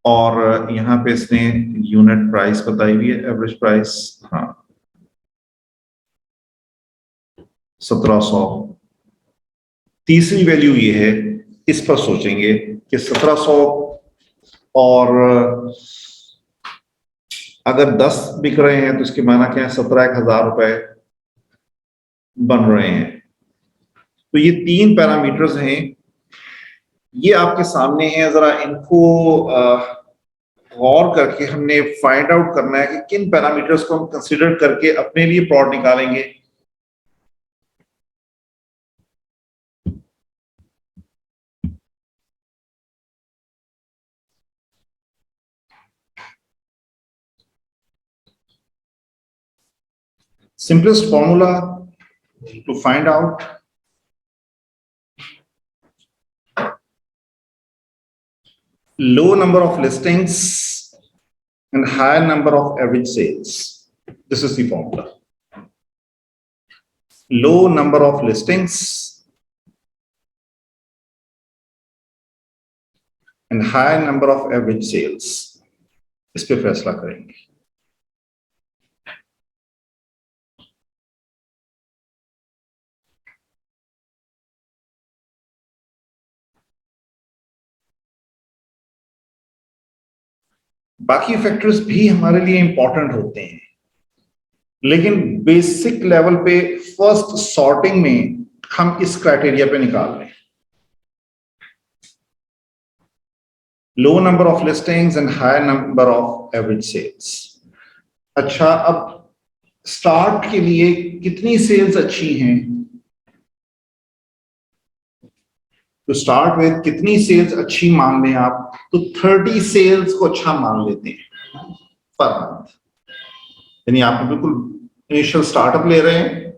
और यहां पे इसने यूनिट प्राइस बताई हुई है, एवरेज प्राइस, हाँ 1700। तीसरी वैल्यू ये है, इस पर सोचेंगे कि 1700 और अगर 10 बिक रहे हैं तो इसके माना क्या है, 17,000 रुपए बन रहे हैं। तो ये 3 पैरामीटर्स हैं, ये आपके सामने हैं। जरा इनको गौर करके हमने फाइंड आउट करना है कि किन पैरामीटर्स को हम कंसीडर करके अपने लिए प्लॉट निकालेंगे। Simplest formula to find out low number of listings and higher number of average sales. This is the formula. Low number of listings and higher number of average sales. इस पे फैसला करेंगे। बाकी factors भी हमारे लिए important होते हैं, लेकिन बेसिक लेवल पे फर्स्ट सॉर्टिंग में हम इस क्राइटेरिया पे निकाल रहे हैं, low number of listings and high number of average sales. अच्छा, अब स्टार्ट के लिए कितनी सेल्स अच्छी हैं? तो स्टार्ट विद कितनी सेल्स अच्छी मान लें आप, तो 30 सेल्स को अच्छा मान लेते हैं पर मंथ। यानी आप बिल्कुल इनिशियल स्टार्टअप ले रहे हैं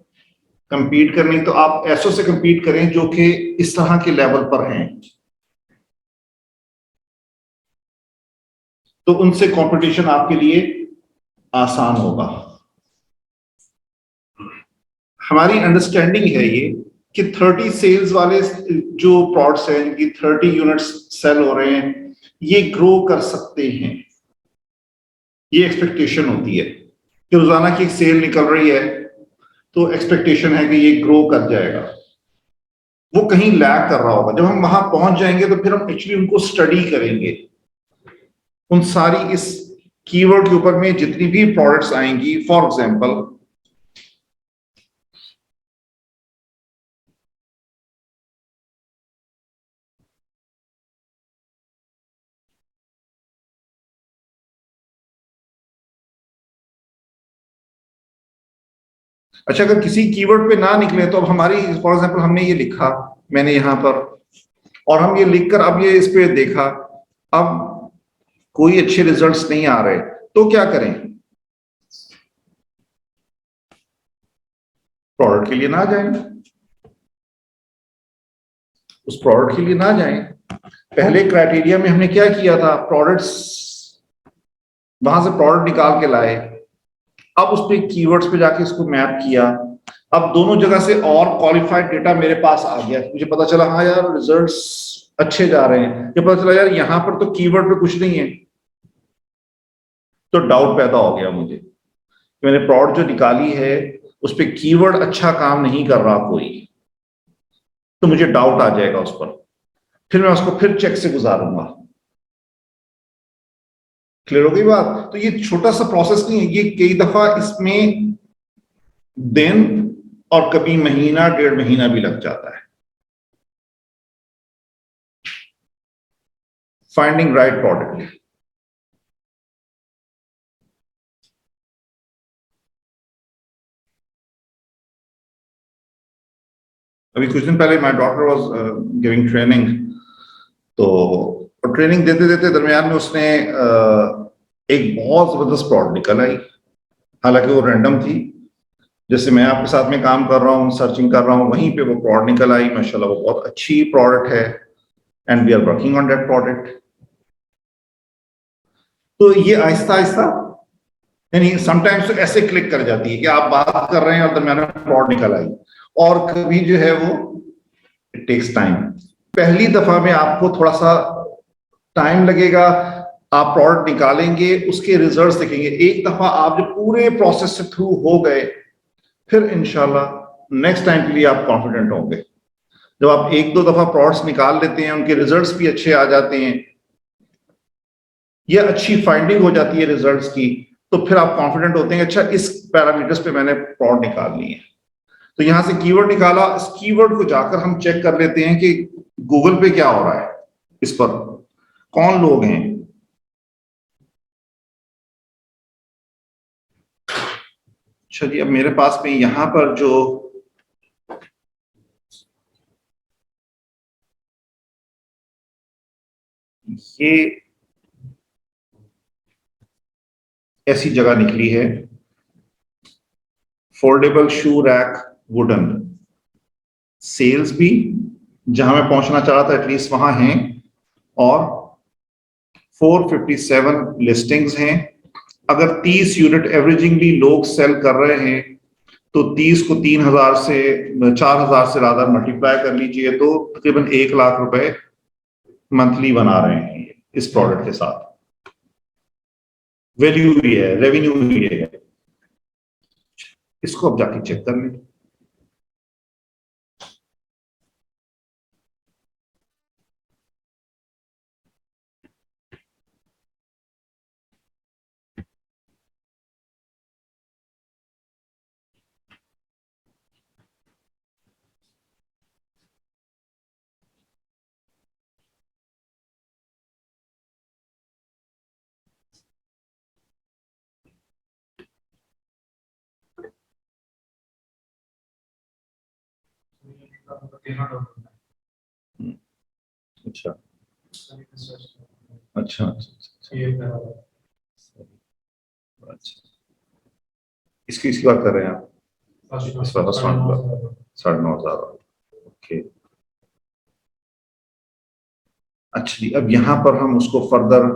कंपीट करने, तो आप ऐसो से कंपीट करें जो कि इस तरह के लेवल पर हैं, तो उनसे कंपटीशन आपके लिए आसान होगा। हमारी अंडरस्टैंडिंग है ये कि 30 सेल्स वाले जो प्रोडक्ट्स हैं, इनकी 30 यूनिट्स सेल हो रहे हैं, ये ग्रो कर सकते हैं। ये एक्सपेक्टेशन होती है कि रोजाना की एक सेल निकल रही है, तो एक्सपेक्टेशन है कि ये ग्रो कर जाएगा। वो कहीं लैग कर रहा होगा। जब हम वहां पहुंच जाएंगे तो फिर हम एक्चुअली उनको स्टडी करेंगे, उन सारी इस कीवर्ड के ऊपर में जितनी भी प्रोडक्ट्स आएंगी। फॉर एग्जांपल, अच्छा, अगर किसी कीवर्ड पे ना निकले तो अब हमारी, फॉर एग्जांपल हमने ये लिखा, मैंने यहां पर, और हम ये लिखकर अब ये इस पे देखा, अब कोई अच्छे रिजल्ट्स नहीं आ रहे, तो क्या करें? प्रोडक्ट के लिए ना जाएं, उस प्रोडक्ट के लिए ना जाएं। पहले क्राइटेरिया में हमने क्या किया था, प्रोडक्ट्स, वहां से प्रोडक्ट निकाल के लाए, अब उस पे कीवर्ड्स पे जाके इसको मैप किया। अब दोनों जगह से और क्वालिफाइड डेटा मेरे पास आ गया, मुझे पता चला हाँ यार रिजल्ट्स अच्छे जा रहे हैं। ये पता चला यार यहां पर तो कीवर्ड पे कुछ नहीं है, तो डाउट पैदा हो गया मुझे, मैंने प्रोडक्ट जो निकाली है उस पे कीवर्ड अच्छा काम नहीं कर रहा कोई, तो मुझे डाउट आ जाएगा उस पर, फिर मैं उसको फिर चेक से गुजारूंगा। क्लियर हो गई बात? तो ये छोटा सा प्रोसेस नहीं है, ये कई दफा इसमें दिन और कभी महीना 1.5 महीना भी लग जाता है। Finding right product. अभी कुछ दिन पहले my daughter was giving training, तो ट्रेनिंग देते देते दरमियान में उसने एक बहुत जबरदस्त प्रोडक्ट निकल आई, हालांकि वो रैंडम थी। जैसे मैं आपके साथ में काम कर रहा हूँ, सर्चिंग कर रहा हूँ, वहीं पे वो प्रोडक्ट निकल आई। माशाल्लाह वो बहुत अच्छी प्रोडक्ट है, and we are working on that product. तो ये आहिस्ता आहिस्ता, यानी समटाइम्स तो ऐसे क्लिक कर जाती है कि आप बात कर रहे हैं और दरमियान में प्रोडक्ट निकल आई, और कभी जो है वो इट टेक्स टाइम। पहली दफा में आपको थोड़ा सा टाइम लगेगा, आप प्रोडक्ट निकालेंगे, उसके रिजल्ट्स देखेंगे। एक दफा आप जब पूरे प्रोसेस से थ्रू हो गए, फिर इंशाल्लाह नेक्स्ट टाइम के लिए आप कॉन्फिडेंट होंगे। जब आप 1-2 दफा प्रोडक्ट्स निकाल लेते हैं, उनके रिजल्ट्स भी अच्छे आ जाते हैं, ये अच्छी फाइंडिंग हो जाती है रिजल्ट्स की, तो फिर आप कॉन्फिडेंट होते हैं, अच्छा इस पैरामीटर्स पे मैंने प्रोडक्ट निकाल लिए। तो यहां से कीवर्ड निकाला, इस कीवर्ड को जाकर हम चेक कर लेते हैं कि गूगल पे क्या हो रहा है, इस पर कौन लोग हैं। अच्छा जी, अब मेरे पास में यहां पर जो ये ऐसी जगह निकली है, foldable shoe rack wooden, sales भी जहां मैं पहुंचना चाह रहा था एटलीस्ट वहां हैं, और 457 लिस्टिंग्स हैं, अगर 30 यूनिट एवरेजिंगली लोग सेल कर रहे हैं तो 30 को 3000 से 4000 से ज्यादा मल्टीप्लाई कर लीजिए तो तकरीबन 1 लाख रुपए मंथली बना रहे हैं ये इस प्रोडक्ट के साथ। वैल्यू भी है, रेवेन्यू भी है। इसको अब जाके चेक कर लें। अच्छा अच्छा अच्छा, इसकी बात कर रहे हैं आप? इस पर 9,500। ओके, अच्छा जी। अब यहाँ पर हम उसको फर्दर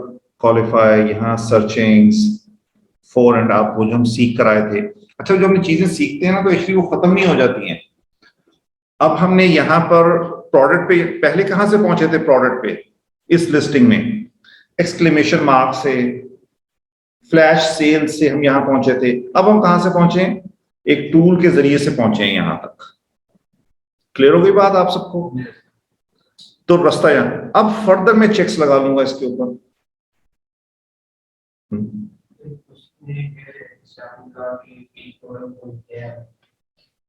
क्वालिफाई, यहाँ सर्चिंग्स, फोर एंड आप वो जो हम सीख कर आए थे। अच्छा, जो हमने चीजें सीखते हैं ना तो एक्चुअली वो खत्म नहीं हो जाती हैं। अब हमने यहाँ पर प्रोडक्ट पे पहले कहाँ से पहुंचे थे? प्रोडक्ट पे इस लिस्टिंग में एक्सक्लेमेशन मार्क से, फ्लैश सेल से हम यहां पहुंचे थे। अब हम कहां से पहुंचे? एक टूल के जरिए से पहुंचे हैं यहां तक। क्लियर हो गई बात आप सबको? तो रास्ता यहां। अब फर्दर मैं चेक्स लगा लूंगा इसके ऊपर।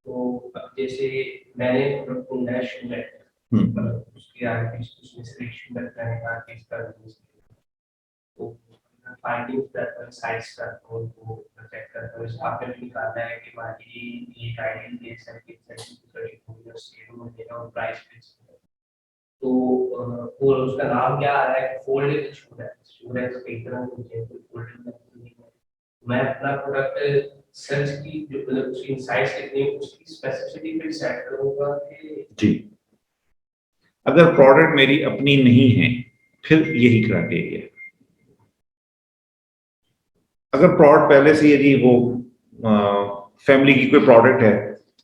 तो अब जैसे मैंने ढूंढा शुरू है उसकी आर्टिस्ट उसमें सिलेक्शन करता है आर्टिस्ट का तो फाइंडिंग्स करता है, साइट्स करता है, उनको चेक करता है, आपने भी निकाला है कि बाकी ये आइडियल केस है कि सेल में देना और प्राइस फिक्स है तो और उसका नाम क्या आ रहा है? फोल्ड स्टूडेंट्स कई तरह के होते हैं, फोल्ड नहीं है। मैं अपना प्रोडक्ट सर्च की जो मतलब उसकी इनसाइट्स कितनी है उसकी स्पेसिफिसिटी फिर सेट करूंगा कि जी। अगर प्रोडक्ट मेरी अपनी नहीं है फिर यही क्राइटेरिया। अगर प्रोडक्ट पहले से यदि वो फैमिली की कोई प्रोडक्ट है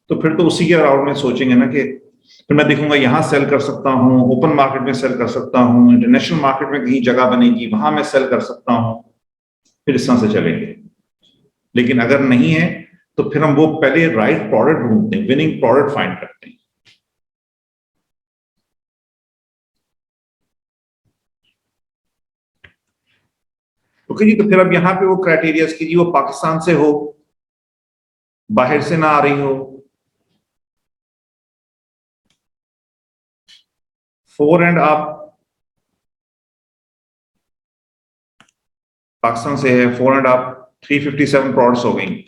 तो फिर तो उसी के अराउंड में सोचेंगे ना कि फिर मैं देखूंगा यहाँ सेल कर सकता हूँ, ओपन मार्केट में सेल कर सकता हूँ, इंटरनेशनल मार्केट में कहीं जगह बनेगी वहां मैं सेल कर सकता हूँ, फिर इस तरह से चलेंगे। लेकिन अगर नहीं है तो फिर हम वो पहले राइट प्रोडक्ट ढूंढते हैं, विनिंग प्रोडक्ट फाइंड करते हैं। ओके जी, तो फिर अब यहाँ पे वो क्राइटेरिया की जी वो पाकिस्तान से हो, बाहर से ना आ रही हो, 4 एंड आप पाकिस्तान से है, 4 एंड आप 357 प्रोडक्ट्स हो गई।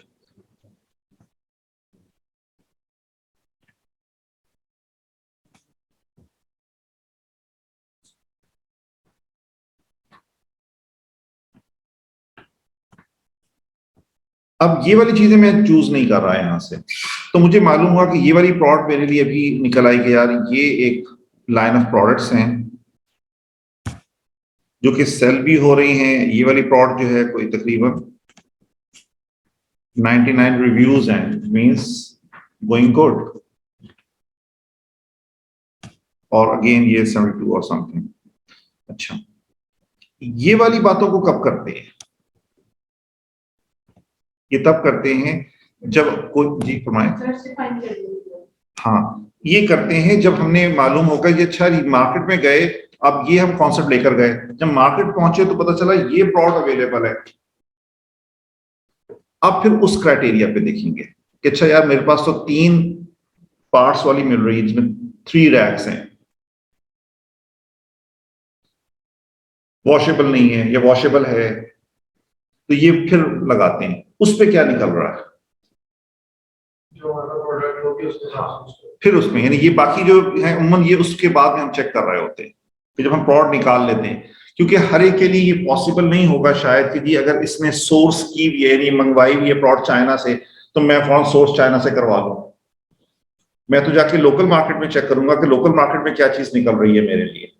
अब ये वाली चीजें मैं चूज नहीं कर रहा यहां से, तो मुझे मालूम हुआ कि ये वाली प्रोडक्ट मेरे लिए अभी निकल आई कि यार ये एक लाइन ऑफ प्रोडक्ट्स हैं जो कि सेल भी हो रही हैं। ये वाली प्रोडक्ट जो है कोई तकरीबन 99 रिव्यूज हैं, मींस गोइंग गुड, और अगेन ये 72 और समथिंग। अच्छा, ये वाली बातों को कब करते हैं? ये तब करते हैं जब कोई जी फरमाएं। हाँ, ये करते हैं जब हमने मालूम होगा कि अच्छा मार्केट में गए, अब ये हम कॉन्सेप्ट लेकर गए, जब मार्केट पहुंचे तो पता चला ये प्रोडक्ट अवेलेबल है। अब फिर उस क्राइटेरिया पे देखेंगे कि अच्छा यार मेरे पास तो 3 पार्ट्स वाली मिल रही है जिसमें 3 रैक्स हैं, वॉशेबल नहीं है या वॉशेबल है, तो ये फिर लगाते हैं उस पे क्या निकल रहा है जो हमारा प्रोडक्ट होगी उसके साथ फिर उसमें, यानी ये बाकी जो है उम्मन ये उसके बाद में हम चेक कर रहे होते हैं। फिर जब हम प्रोडक्ट निकाल लेते हैं, क्योंकि हर एक के लिए ये पॉसिबल नहीं होगा शायद कि जी अगर इसने सोर्स की यानी मंगवाई हुई है प्रोडक्ट चाइना से तो मैं फौरन सोर्स चाइना से करवा लूं। मैं तो जाके लोकल मार्केट में चेक करूंगा कि लोकल मार्केट में क्या चीज निकल रही है मेरे लिए,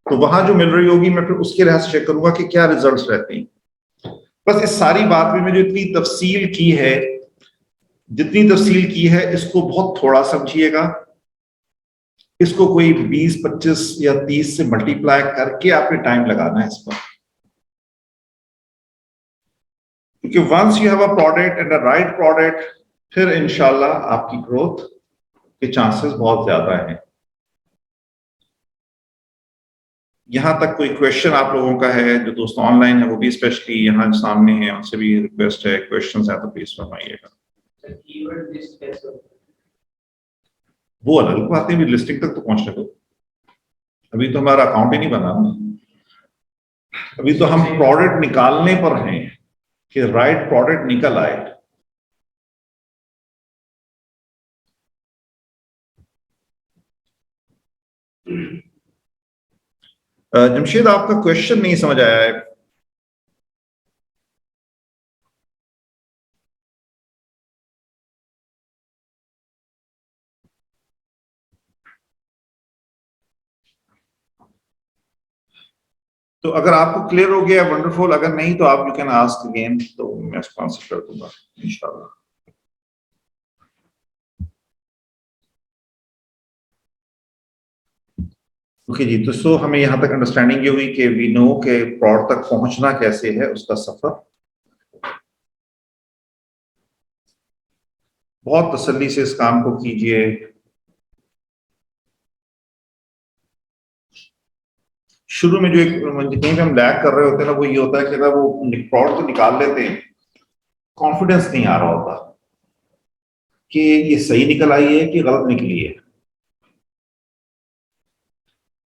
तो वहां जो मिल रही होगी मैं फिर उसके लिहाज से चेक करूंगा कि क्या रिजल्ट्स रहते हैं। बस इस सारी बात में जो इतनी तफसील की है, जितनी तफसील की है, इसको बहुत थोड़ा समझिएगा। इसको कोई 20, 25 या 30 से मल्टीप्लाई करके आपने टाइम लगाना है इस पर, क्योंकि once you have a product and a right product, फिर इंशाल्लाह आपकी ग्रोथ के चांसेस बहुत ज्यादा हैं। यहां तक कोई क्वेश्चन आप लोगों का है, जो दोस्त ऑनलाइन है वो भी स्पेशली यहाँ सामने हैं, उनसे भी रिक्वेस्ट है, क्वेश्चन है तो प्लीज फरमाइएगा। कीवर्ड लिस्ट कैसे होता है? वो अलग बात है, भी लिस्टिंग तक तो पहुंचने दो, अभी तो हमारा अकाउंट ही नहीं बना ना, अभी तो हम प्रोडक्ट निकालने पर हैं कि राइट प्रोडक्ट निकल आए। जमशेद, आपका क्वेश्चन नहीं समझ आया है। तो अगर आपको क्लियर हो गया वंडरफुल, अगर नहीं तो आप यू कैन आस्क अगेन, तो मैं उसको आंसर कर दूंगा इंशाल्लाह। ओके जी, तो सो हमें यहाँ तक अंडरस्टैंडिंग ये हुई कि वी नो के प्रोडक्ट तक पहुंचना कैसे है, उसका सफर। बहुत तसल्ली से इस काम को कीजिए। शुरू में जो एक कहीं पे हम लैग कर रहे होते हैं ना, वो ये होता है कि ना वो प्रोडक्ट तो निकाल लेते हैं, कॉन्फिडेंस नहीं आ रहा होता कि ये सही निकल आई है कि गलत निकली है।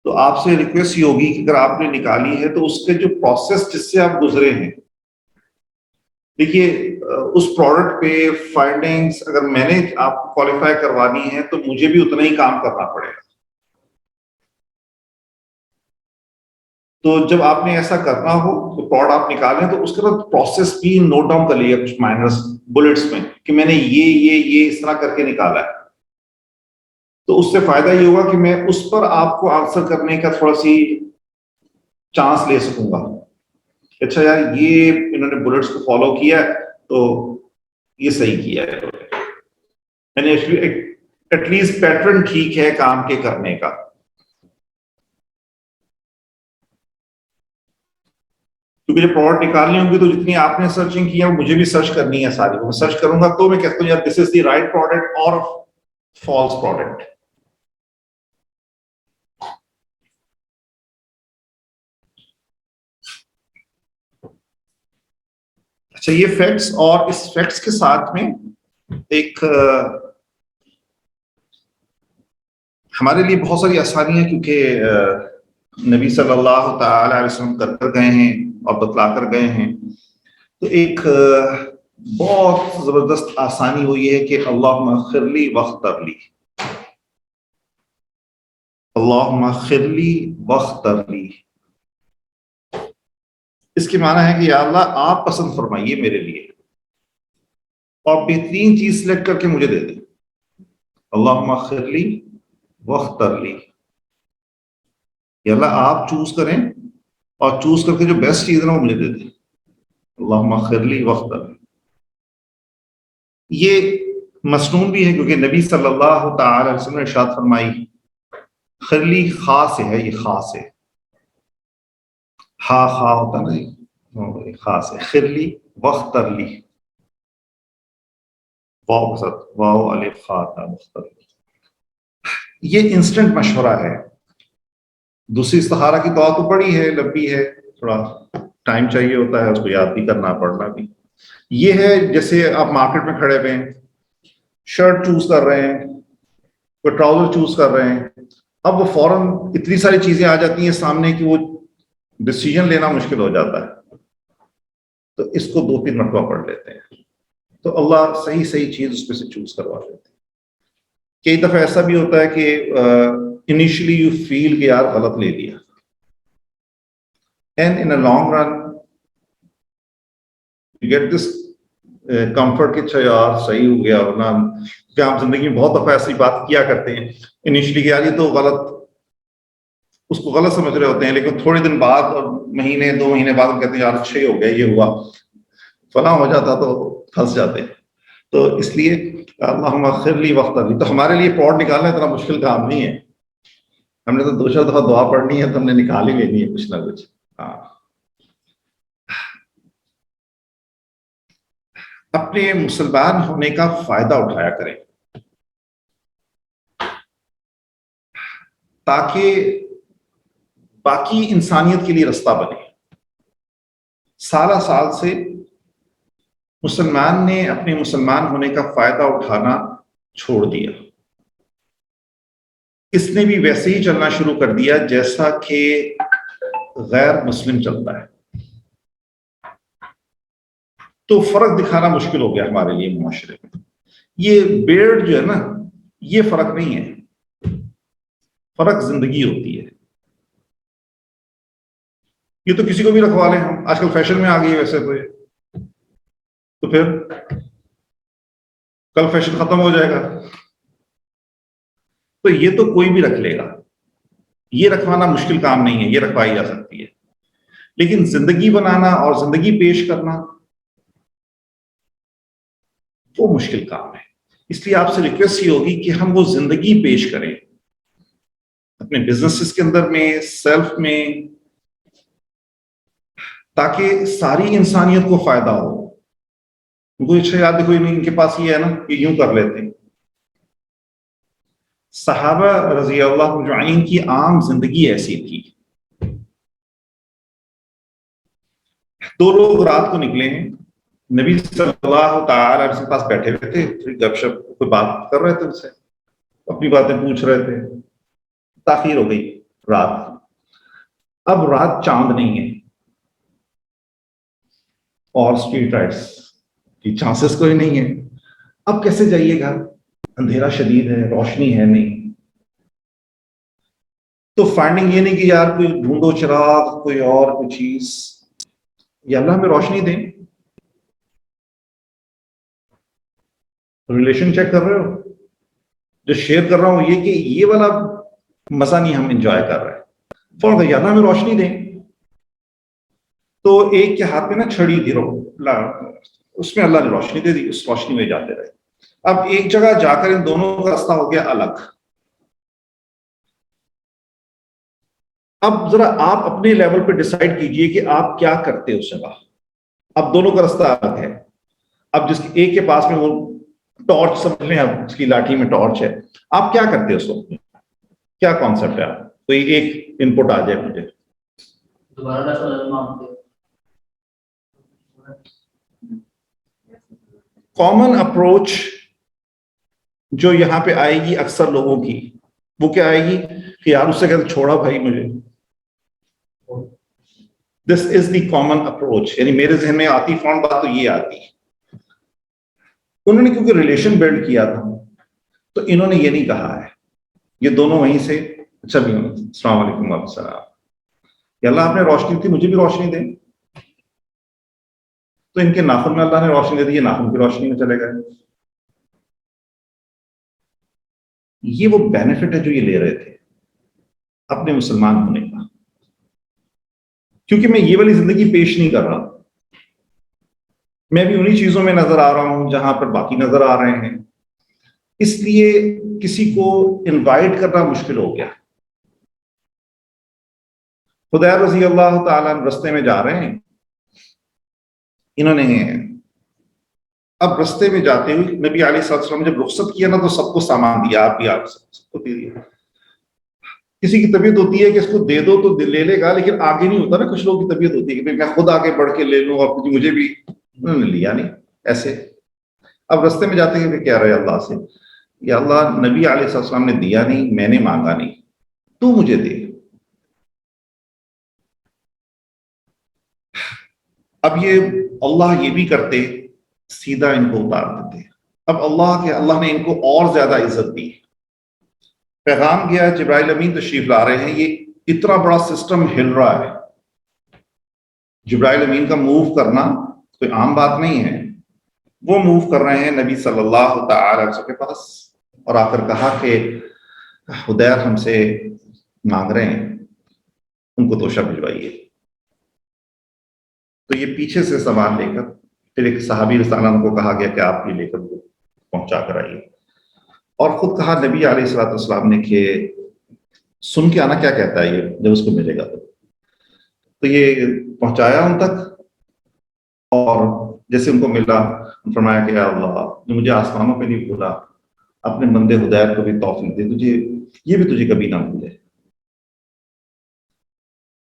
तो आपसे रिक्वेस्ट ये होगी कि अगर आपने निकाली है तो उसके जो प्रोसेस जिससे आप गुजरे हैं, देखिए उस प्रोडक्ट पे फाइंडिंग्स अगर मैंने आपको क्वालिफाई करवानी है तो मुझे भी उतना ही काम करना पड़ेगा। तो जब आपने ऐसा करना हो तो प्रोडक्ट आप निकालें तो उसके बाद प्रोसेस भी नोट डाउन कर लिया कुछ माइनस बुलेट्स में कि मैंने ये इस तरह करके निकाला है। तो उससे फायदा ये होगा कि मैं उस पर आपको आंसर करने का थोड़ा सी चांस ले सकूंगा। अच्छा यार, ये इन्होंने बुलेट्स को फॉलो किया तो ये सही किया है, यानी एटलीस्ट पैटर्न ठीक है काम के करने का। क्योंकि जब प्रोडक्ट निकालनी होगी तो जितनी आपने सर्चिंग किया मुझे भी सर्च करनी है सारी, मैं सर्च करूंगा तो मैं कहता हूँ यार this is the right product और फॉल्स प्रोडक्ट। अच्छा, ये फैक्ट्स, और इस फैक्ट्स के साथ में एक हमारे लिए बहुत सारी आसानी है, क्योंकि नबी सल्लल्लाहु ताला अलैहि वसल्लम कर गए हैं और बतला कर गए हैं। तो एक बहुत जबरदस्त आसानी हुई है कि अल्लाहुम्मा खिरली वख्तरली, अल्लाहुम्मा खिरली वख्तरली। इसके माना है कि या अल्लाह आप पसंद फरमाइए मेरे लिए और बेहतरीन चीज सिलेक्ट करके मुझे दे दें। अल्लाहुम्मा खिरली वख्तरली, या अल्लाह आप चूज करें और चूज करके जो बेस्ट चीज है ना वो मुझे दे दें। अल्लाहुम्मा खिरली वख्तरली, ये मसनून भी है क्योंकि नबी सल्लल्लाहु ताला अलैहि वसल्लम ने इरशाद फरमाई, खिरली खास है, ये खास है, हा खा होता ना, ये खास है। खिरली वख्तरली, वाव के साथ, वाव अलिफ खा था वख्तरली। ये इंस्टेंट मशवरा है। दूसरी इस्तिखारा की दुआ तो बड़ी है, लंबी है, थोड़ा टाइम चाहिए होता है, उसको याद भी करना, पढ़ना भी। ये है जैसे आप मार्केट में खड़े हुए हैं, शर्ट चूज कर रहे हैं, कोई ट्राउजर चूज कर रहे हैं, अब वो फौरन इतनी सारी चीजें आ जाती हैं सामने कि वो डिसीजन लेना मुश्किल हो जाता है। तो इसको 2-3 मरतबा पढ़ लेते हैं तो अल्लाह सही सही चीज उसमें से चूज करवा देते हैं। कई दफा ऐसा भी होता है कि इनिशियली यू फील कि यार गलत ले लिया, and in a long run you get this comfort कि अच्छा यार सही हो गया। वरना क्या हम जिंदगी में बहुत दफा ऐसी बात किया करते हैं इनिशियली कि यार ये तो गलत, उसको गलत समझ रहे होते हैं, लेकिन थोड़े दिन बाद और महीने 2 महीने बाद हम कहते हैं यार अच्छे हो गया, ये हुआ। फला हो जाता तो फंस जाते। तो इसलिए अल्लाहुम्मा खिरली वक्तली, तो हमारे लिए पॉड निकालना इतना मुश्किल काम नहीं है। हमने तो 2-4 दफा दुआ पढ़नी है तो हमने निकाल ही लेनी है कुछ ना कुछ। हाँ, अपने मुसलमान होने का फायदा उठाया करें ताकि बाकी इंसानियत के लिए रास्ता बने। साल साल से मुसलमान ने अपने मुसलमान होने का फायदा उठाना छोड़ दिया। इसने भी वैसे ही चलना शुरू कर दिया जैसा कि गैर मुस्लिम चलता है। तो फर्क दिखाना मुश्किल हो गया हमारे लिए मुआशरे में। ये बेर्ड जो है ना, ये फर्क नहीं है, फर्क जिंदगी होती है। ये तो किसी को भी रखवा लें हम, आजकल फैशन में आ गई है वैसे तो फिर कल फैशन खत्म हो जाएगा। तो ये तो कोई भी रख लेगा, ये रखवाना मुश्किल काम नहीं है, ये रखवाई जा सकती है। लेकिन जिंदगी बनाना और जिंदगी पेश करना वो मुश्किल काम है। इसलिए आपसे रिक्वेस्ट ये होगी कि हम वो जिंदगी पेश करें अपने बिजनेसेस के अंदर में, सेल्फ में, ताकि सारी इंसानियत को फायदा हो। उनको अच्छा याद देखो, इनके पास ये है ना, ये यूं कर लेते हैं। सहाबा रजी अल्लाह अजमईन की आम जिंदगी ऐसी थी। 2 लोग रात को निकले हैं, नबी सल्लल्लाहु अलैहि वसल्लम के पास बैठे हुए थे, फिर गपशप कोई बात कर रहे थे, उनसे अपनी बातें पूछ रहे थे। ताखीर हो गई रात, अब रात चांद नहीं है और स्ट्रीट लाइट्स की चांसेस कोई नहीं है। अब कैसे जाइएगा, अंधेरा शदीद है, रोशनी है नहीं। तो फाइंडिंग ये नहीं कि यार कोई ढूंढो चिराग, कोई और कोई चीज, या अल्लाह हमें रोशनी दें। रिलेशन चेक कर रहे हो, जो शेयर कर रहा हूं ये कि ये वाला मजा नहीं हम एंजॉय कर रहे हैं, फौरन या अल्लाह हमें रोशनी दें। तो एक के हाथ में ना छड़ी थी, उसमें अल्लाह ने रोशनी दे दी, उस रोशनी में जाते रहे। अब एक जगह जाकर इन दोनों का रास्ता हो गया अलग। अब जरा आप अपने लेवल पे डिसाइड कीजिए कि आप क्या करते हो उस जगह। अब दोनों का रास्ता अलग है। अब जिसके एक के पास में वो टॉर्च, समझ लें आप, उसकी लाठी में टॉर्च है, आप क्या करते हो उस वक्त, क्या कॉन्सेप्ट है? कोई एक इनपुट आ जाए मुझे। कॉमन अप्रोच जो यहां पे आएगी अक्सर लोगों की, वो क्या आएगी कि यार उससे कहते छोड़ा भाई मुझे। This is the common approach, यानी मेरे जहन में आती फौरन बात तो ये आती। उन्होंने क्योंकि रिलेशन बिल्ड किया था तो इन्होंने ये नहीं कहा है, ये दोनों वहीं से अच्छा भी, अस्सलाम वालेकुम वालेकुम, अल्लाह आपने रोशनी दी, मुझे भी रोशनी दे। तो इनके नाखून में अल्लाह ने रोशनी दे दी, ये नाखून की रोशनी में चले गए। ये वो बेनिफिट है जो ये ले रहे थे अपने मुसलमान होने का। क्योंकि मैं ये वाली जिंदगी पेश नहीं कर रहा, मैं भी उन्हीं चीजों में नजर आ रहा हूं जहां पर बाकी नजर आ रहे हैं। इसलिए किसी को इनवाइट करना मुश्किल हो गया। खुदैर रज़ी अल्लाह ताला रास्ते में जा रहे हैं, इन्होंने अब रास्ते में जाते हुए नबी अलैहिस्सलाम ने जब रुखसत किया ना तो सबको सामान दिया, आप भी आप सबको दे दिया। किसी की तबीयत होती है कि इसको दे दो तो ले लेगा, लेकिन आगे नहीं होता ना। कुछ लोगों की तबीयत होती है कि मैं खुद आगे बढ़ के ले लूं और मुझे भी, उन्होंने लिया नहीं ऐसे। अब रास्ते में जाते हुए कह रहे अल्लाह से, या अल्लाह नबी अलैहिस्सलाम ने दिया नहीं, मैंने मांगा नहीं, तू मुझे दे। अब ये अल्लाह ये भी करते, सीधा इनको उतार देते। अब अल्लाह ने इनको और ज्यादा इज्जत दी। पैगाम गया, जिब्राइल अमीन तशरीफ ला रहे हैं, ये इतना बड़ा सिस्टम हिल रहा है। जिब्राइल अमीन का मूव करना कोई आम बात नहीं है। वो मूव कर रहे हैं नबी सल्लल्लाहु अलैहि वसल्लम के पास और आकर कहा कि हुदैर हमसे मांग रहे हैं, उनको तोशा भिजवाइए। तो ये पीछे से सामान लेकर फिर एक सहाबी रज़ियल्लाहु अन्हु को कहा गया कि आप ये लेकर पहुंचा कर आइए, और खुद कहा नबी अलैहिस्सलातु वस्सलाम ने कि सुन के आना क्या कहता है ये जब उसको मिलेगा। तो ये पहुंचाया उन तक, और जैसे उनको मिला फरमाया कि या अल्लाह, जो मुझे आसमानों पे नहीं भूला, अपने बंदे हुदैर को भी तौफीक दे, तुझे ये भी तुझे कभी ना भूले।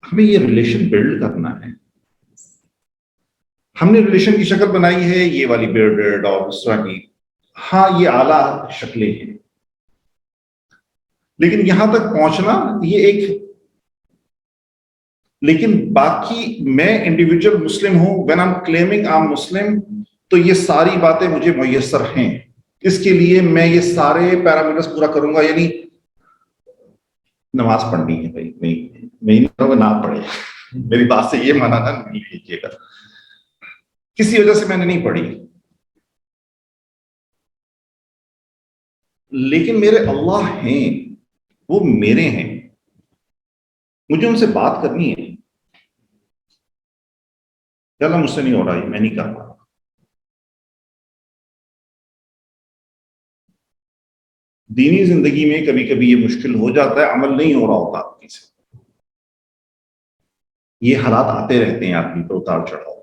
हमें ये रिलेशन बिल्ड करना है। हमने रिलेशन की शक्ल बनाई है ये वाली बिल्डेड और उस तरह की, हाँ ये आला शक्लें हैं, लेकिन यहां तक पहुंचना ये एक, लेकिन बाकी मैं इंडिविजुअल मुस्लिम हूं, when I am claiming I am Muslim, तो ये सारी बातें मुझे मुयस्सर हैं, इसके लिए मैं ये सारे पैरामीटर्स पूरा करूंगा। यानी नमाज पढ़नी है भाई, नहीं ना पढ़े, मेरी बात से ये माना ना नहीं लीजिएगा, किसी वजह से मैंने नहीं पढ़ी, लेकिन मेरे अल्लाह हैं, वो मेरे हैं, मुझे उनसे बात करनी है। अल्लाह मुझसे नहीं हो रहा, मैं नहीं कर रहा। दीनी जिंदगी में कभी कभी ये मुश्किल हो जाता है, अमल नहीं हो रहा होता आदमी से, ये हालात आते रहते हैं आदमी पर उतार चढ़ाव।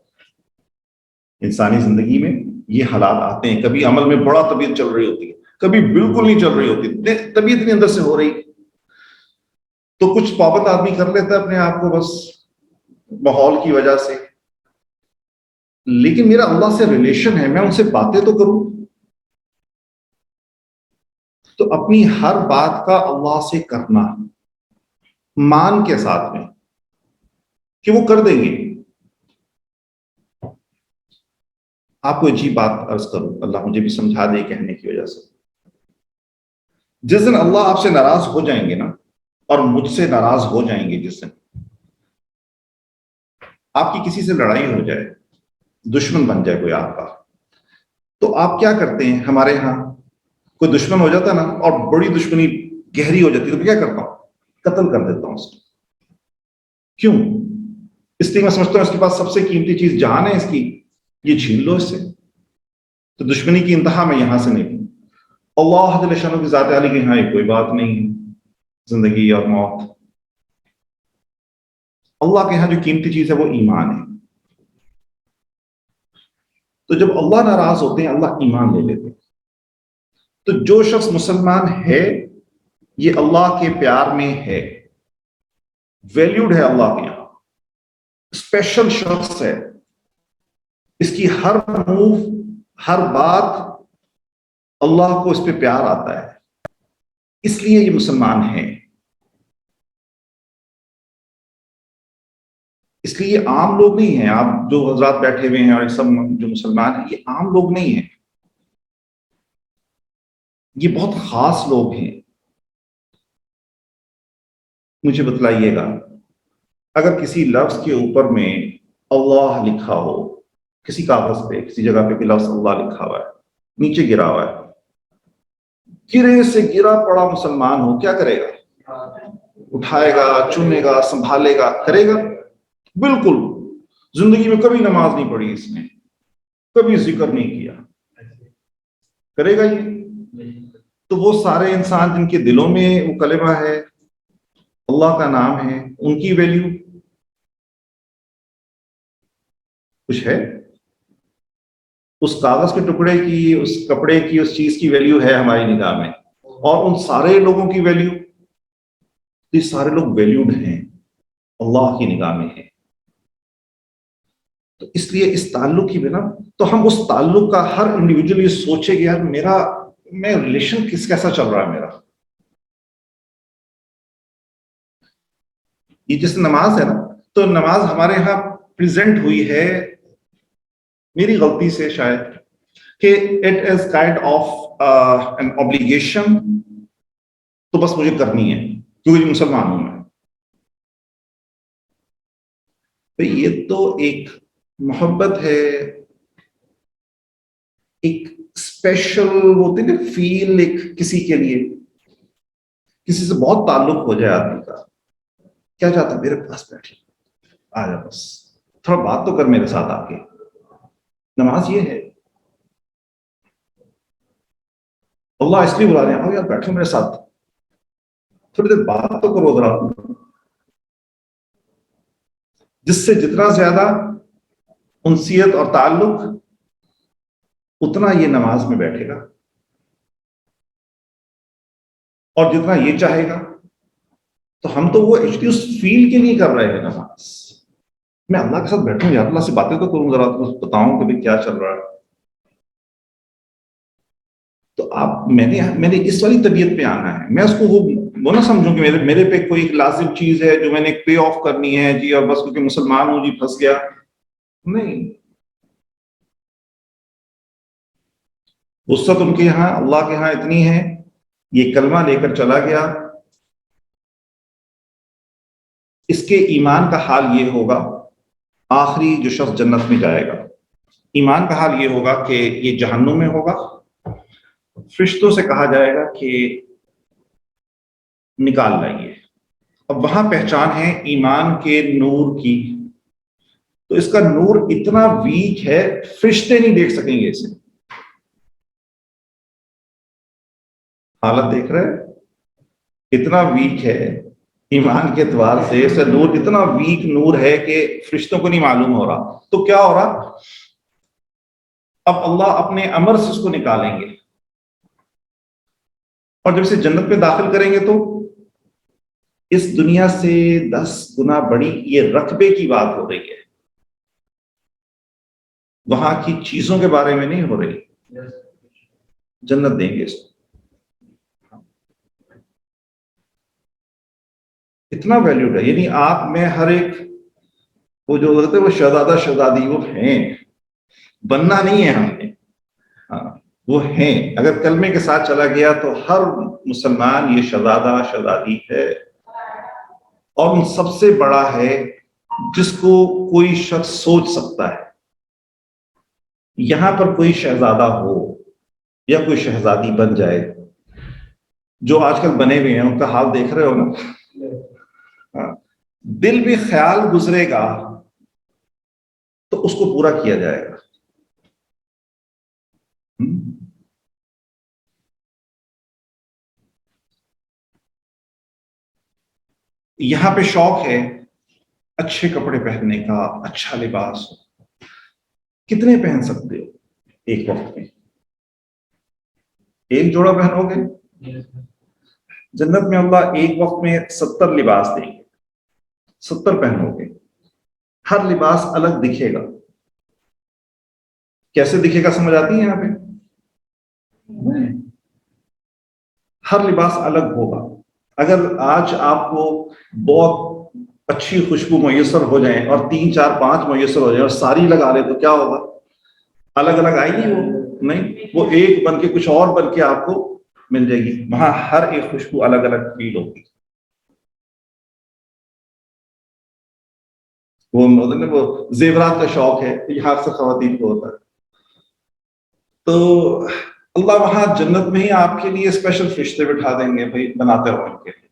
इंसानी जिंदगी में ये हालात आते हैं, कभी अमल में बड़ा तबीयत चल रही होती है, कभी बिल्कुल नहीं चल रही होती, तबीयत नहीं अंदर से हो रही, तो कुछ पाबंद आदमी कर लेता है अपने आप को बस माहौल की वजह से। लेकिन मेरा अल्लाह से रिलेशन है, मैं उनसे बातें तो करूं, तो अपनी हर बात का अल्लाह से करना मान के साथ में कि वो कर देंगे। आपको अजीब बात अर्ज करूं, अल्लाह मुझे भी समझा दे कहने की वजह से, जिस दिन अल्लाह आपसे नाराज हो जाएंगे ना, और मुझसे नाराज हो जाएंगे, जिस दिन आपकी किसी से लड़ाई हो जाए, दुश्मन बन जाए कोई आपका, तो आप क्या करते हैं? हमारे यहाँ कोई दुश्मन हो जाता ना, और बड़ी दुश्मनी गहरी हो जाती है, तो क्या करता हूं? कत्ल कर देता हूं उसको। क्यों? इसलिए मैं समझता हूं इसके पास सबसे कीमती चीज जान है इसकी, ये छीन लो इससे। तो दुश्मनी की इंतहा में यहां से नहीं, अल्लाह जल्ल शानो की ज़ात आली के यहाँ कोई बात नहीं है, जिंदगी और मौत। अल्लाह के यहाँ जो कीमती चीज है वो ईमान है। तो जब अल्लाह नाराज होते हैं, अल्लाह ईमान ले लेते हैं। तो जो शख्स मुसलमान है, ये अल्लाह के प्यार में है, वैल्यूड है अल्लाह के यहां, स्पेशल शख्स है, इसकी हर मूव हर बात अल्लाह को इस पे प्यार आता है, इसलिए ये मुसलमान है। इसलिए ये आम लोग नहीं हैं, आप जो हजरात बैठे हुए हैं और सब जो मुसलमान हैं, ये आम लोग नहीं हैं, ये बहुत खास लोग हैं। मुझे बतलाइएगा, अगर किसी लफ्ज के ऊपर में अल्लाह लिखा हो, किसी कागज पे किसी जगह पे भी लफ्ज अल्लाह लिखा हुआ है, नीचे गिरा हुआ है, गिरे से गिरा पड़ा मुसलमान हो, क्या करेगा? उठाएगा, चुनेगा, संभालेगा, करेगा? बिल्कुल। जिंदगी में कभी नमाज नहीं पढ़ी इसने, कभी जिक्र नहीं किया, करेगा ये? तो वो सारे इंसान जिनके दिलों में वो कलेमा है, अल्लाह का नाम है, उनकी वैल्यू कुछ है? उस कागज के टुकड़े की, उस कपड़े की, उस चीज की वैल्यू है हमारी निगाह में, और उन सारे लोगों की वैल्यू, ये सारे लोग वैल्यूड हैं, अल्लाह की निगाह में है। तो इसलिए इस ताल्लुक की बिना, तो हम उस ताल्लुक का हर इंडिविजुअल ये सोचे कि यार मेरा, मैं रिलेशन कैसा चल रहा है मेरा। ये जैसे नमाज है ना, तो नमाज हमारे यहाँ प्रेजेंट हुई है, मेरी गलती से शायद, कि it is kind of an obligation, तो बस मुझे करनी है क्योंकि मुसलमान हूं मैं। तो ये तो एक मोहब्बत है, एक स्पेशल होती है फील, एक किसी के लिए, किसी से बहुत ताल्लुक हो जाए आदमी का, क्या चाहता है? मेरे पास बैठे, आ जा बस, थोड़ा बात तो कर मेरे साथ आके, नमाज ये है। अल्लाह इसलिए बुला रहे हैं, आओ यार बैठो मेरे साथ, थोड़ी देर बात तो करो जरा। जिससे जितना ज्यादा उनसियत और ताल्लुक, उतना ये नमाज में बैठेगा, और जितना ये चाहेगा। तो हम तो वो एक्चुअली उस फील के लिए कर रहे हैं नमाज। मैं अल्लाह के साथ बैठूं यार, अल्लाह से बातें तो करूं, जरा तो बताऊं कि भाई क्या चल रहा है। तो आप मैंने इस वाली तबीयत पे आना है। मैं उसको वो ना समझूं कि मेरे पे कोई एक लाजिम चीज है जो मैंने पे ऑफ करनी है जी, और बस क्योंकि मुसलमान हूं जी फंस गया। नहीं, वुसअत उनके यहाँ, अल्लाह के यहाँ इतनी है, ये कलमा लेकर चला गया, इसके ईमान का हाल ये होगा, आखिरी जो शख्स जन्नत में जाएगा, ईमान का हाल ये होगा कि ये जहन्नुम में होगा। फरिश्तों से कहा जाएगा कि निकाल लाइए। अब वहां पहचान है ईमान के नूर की। तो इसका नूर इतना वीक है, फरिश्ते नहीं देख सकेंगे इसे। हालत देख रहे हैं, इतना वीक है ईमान के एतबार से, इसका नूर इतना वीक नूर है कि फरिश्तों को नहीं मालूम हो रहा। तो क्या हो रहा, अब अल्लाह अपने अमर से उसको निकालेंगे, और जब इसे जन्नत में दाखिल करेंगे तो इस दुनिया से 10 गुना बड़ी ये रकबे की बात हो रही है, वहां की चीजों के बारे में नहीं हो रही। जन्नत देंगे इसको, इतना वैल्यूड है। यानी आप में हर एक, वो जो होते हैं वो शहजादा शहजादी, वो हैं, बनना नहीं है हमने, हाँ वो हैं। अगर कलमे के साथ चला गया तो हर मुसलमान ये शहजादा शहजादी है, और उन सबसे बड़ा है जिसको कोई शख्स सोच सकता है। यहां पर कोई शहजादा हो या कोई शहजादी बन जाए, जो आजकल बने हुए हैं उनका हाल देख रहे हो ना, हाँ, दिल भी ख्याल गुजरेगा तो उसको पूरा किया जाएगा। यहां पे शौक है अच्छे कपड़े पहनने का, अच्छा लिबास हो। कितने पहन सकते हो एक वक्त में? एक जोड़ा पहनोगे? जन्नत में अल्लाह एक वक्त में 70 लिबास देंगे, 70 पहनोगे, हर लिबास अलग दिखेगा। कैसे दिखेगा समझ आती है यहां पे? हर लिबास अलग होगा। अगर आज आपको बहुत अच्छी खुशबू मुयस्सर हो जाए और 3 4 5 मुयस्सर हो जाए और सारी लगा ले तो क्या होगा? अलग अलग आएगी वो नहीं, वो एक बन के कुछ और बन के आपको मिल जाएगी। वहां हर एक खुशबू अलग अलग फील होगी। वो जेवरात का शौक है, यहाँ से खवातीन को होता है। तो अल्लाह वहां जन्नत में ही आपके लिए स्पेशल फरिश्ते बिठा देंगे, भाई बनाते रहो इनके लिए,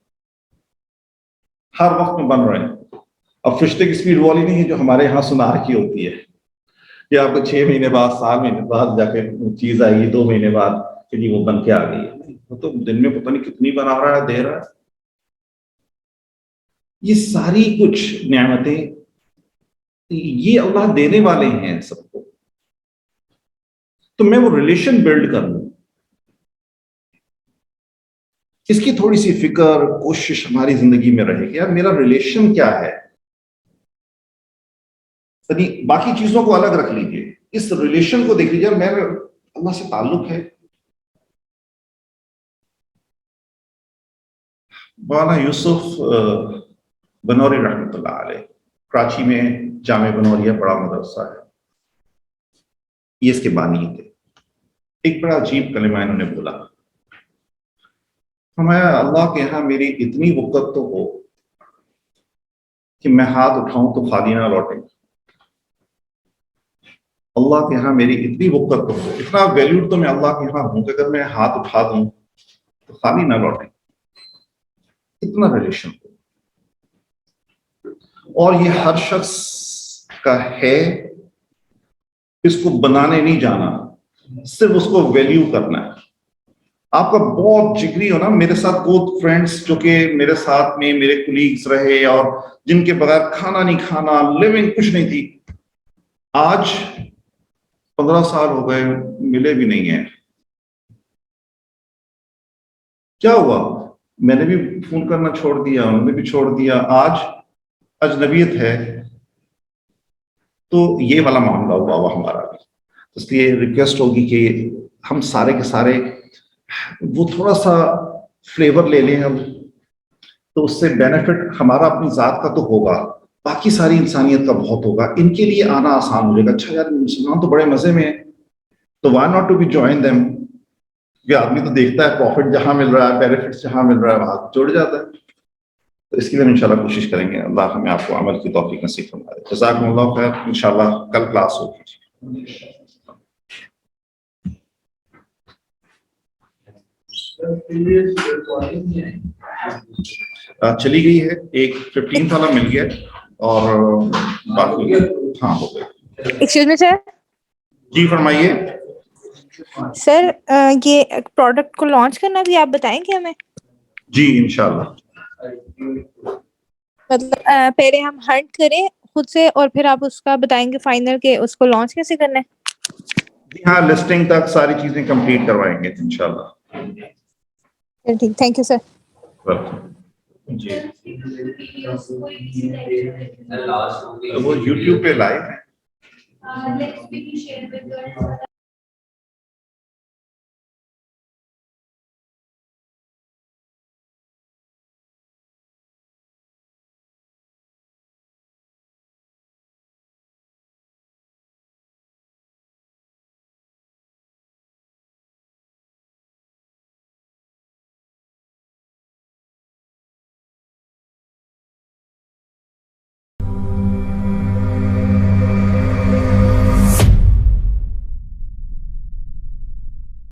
हर वक्त में बन रहे हैं। अब फरिश्ते की स्पीड वाली नहीं है जो हमारे यहाँ सुनार की होती है, कि आपको 6 महीने बाद 7 महीने बाद जाके चीज आएगी, 2 महीने बाद कि जी वो बन के आ गई है। वो तो दिन में पता नहीं कितनी बना रहा है, दे रहा है। ये सारी कुछ नियामतें ये अल्लाह देने वाले हैं सबको। तो मैं वो रिलेशन बिल्ड कर लूं, इसकी थोड़ी सी फिक्र कोशिश हमारी जिंदगी में रहेगी। यार मेरा रिलेशन क्या है, बाकी चीजों को अलग रख लीजिए, इस रिलेशन को देख लीजिए। मेरा अल्लाह से ताल्लुक है। मौलाना यूसुफ बनौरी रहमतुल्लाह अलैह, कराची में जामे बनौरिया बड़ा मदरसा है, ये इसके बानी थे। एक बड़ा अजीब कलिमा इन्होंने बोला, हमारा अल्लाह के यहाँ मेरी इतनी वक़्त तो हो कि मैं हाथ उठाऊं तो खाली ना लौटे। अल्लाह के यहाँ मेरी इतनी वक़्त तो हो, इतना वैल्यूड तो मैं अल्लाह के यहाँ हूं कि अगर मैं हाथ उठा दूं तो खाली ना लौटे। इतना रिलेशन हो, और ये हर शख्स का है इसको बनाने नहीं जाना, सिर्फ उसको वैल्यू करना है। आपका बहुत जिगरी हो ना, मेरे साथ वो फ्रेंड्स जो कि मेरे साथ में मेरे कुलीग्स रहे और जिनके बगैर खाना नहीं खाना, लिविंग कुछ नहीं थी, आज 15 साल हो गए मिले भी नहीं है। क्या हुआ? मैंने भी फोन करना छोड़ दिया, उन्होंने भी छोड़ दिया, आज अजनबियत है। तो ये वाला मामला हुआ हुआ हमारा भी। इसलिए रिक्वेस्ट होगी कि हम सारे के सारे वो थोड़ा सा फ्लेवर ले लें हम, तो उससे बेनिफिट हमारा अपनी जात का तो होगा, बाकी सारी इंसानियत का बहुत होगा। इनके लिए आना आसान हो जाएगा। अच्छा यार, मुसलमान तो बड़े मजे में है, तो why not to be join them. ये आदमी तो देखता है प्रॉफिट जहां मिल रहा है, बेनिफिट्स जहां मिल रहा है, वहां जुड़ जाता है। तो इसके लिए हम इंशाल्लाह कोशिश करेंगे, अल्लाह हमें आपको अमल की तौफीक नसीब फरमाए। जज़ाकुमुल्लाह खैर। इंशाल्लाह कल क्लास होगी। प्रीवियस रिकॉर्डिंग में चली गई है, एक 15 वाला मिल गया और बाकी हाँ हो गया। Excuse me sir. जी फरमाइए। सर ये प्रोडक्ट को लॉन्च करना भी आप बताएंगे हमें? जी इंशाल्लाह। मतलब पहले हम हंट करें खुद से और फिर आप उसका बताएंगे फाइनल के उसको लॉन्च कैसे करना है? जी हाँ, लिस्टिंग तक सारी चीजें कंप्लीट करवाएंगे इंशाल्लाह। ठीक, थैंक यू सर। वेलकम। जी वीडियोस कोई किसी टाइप वो यूट्यूब पे लाइव है। Let's be share with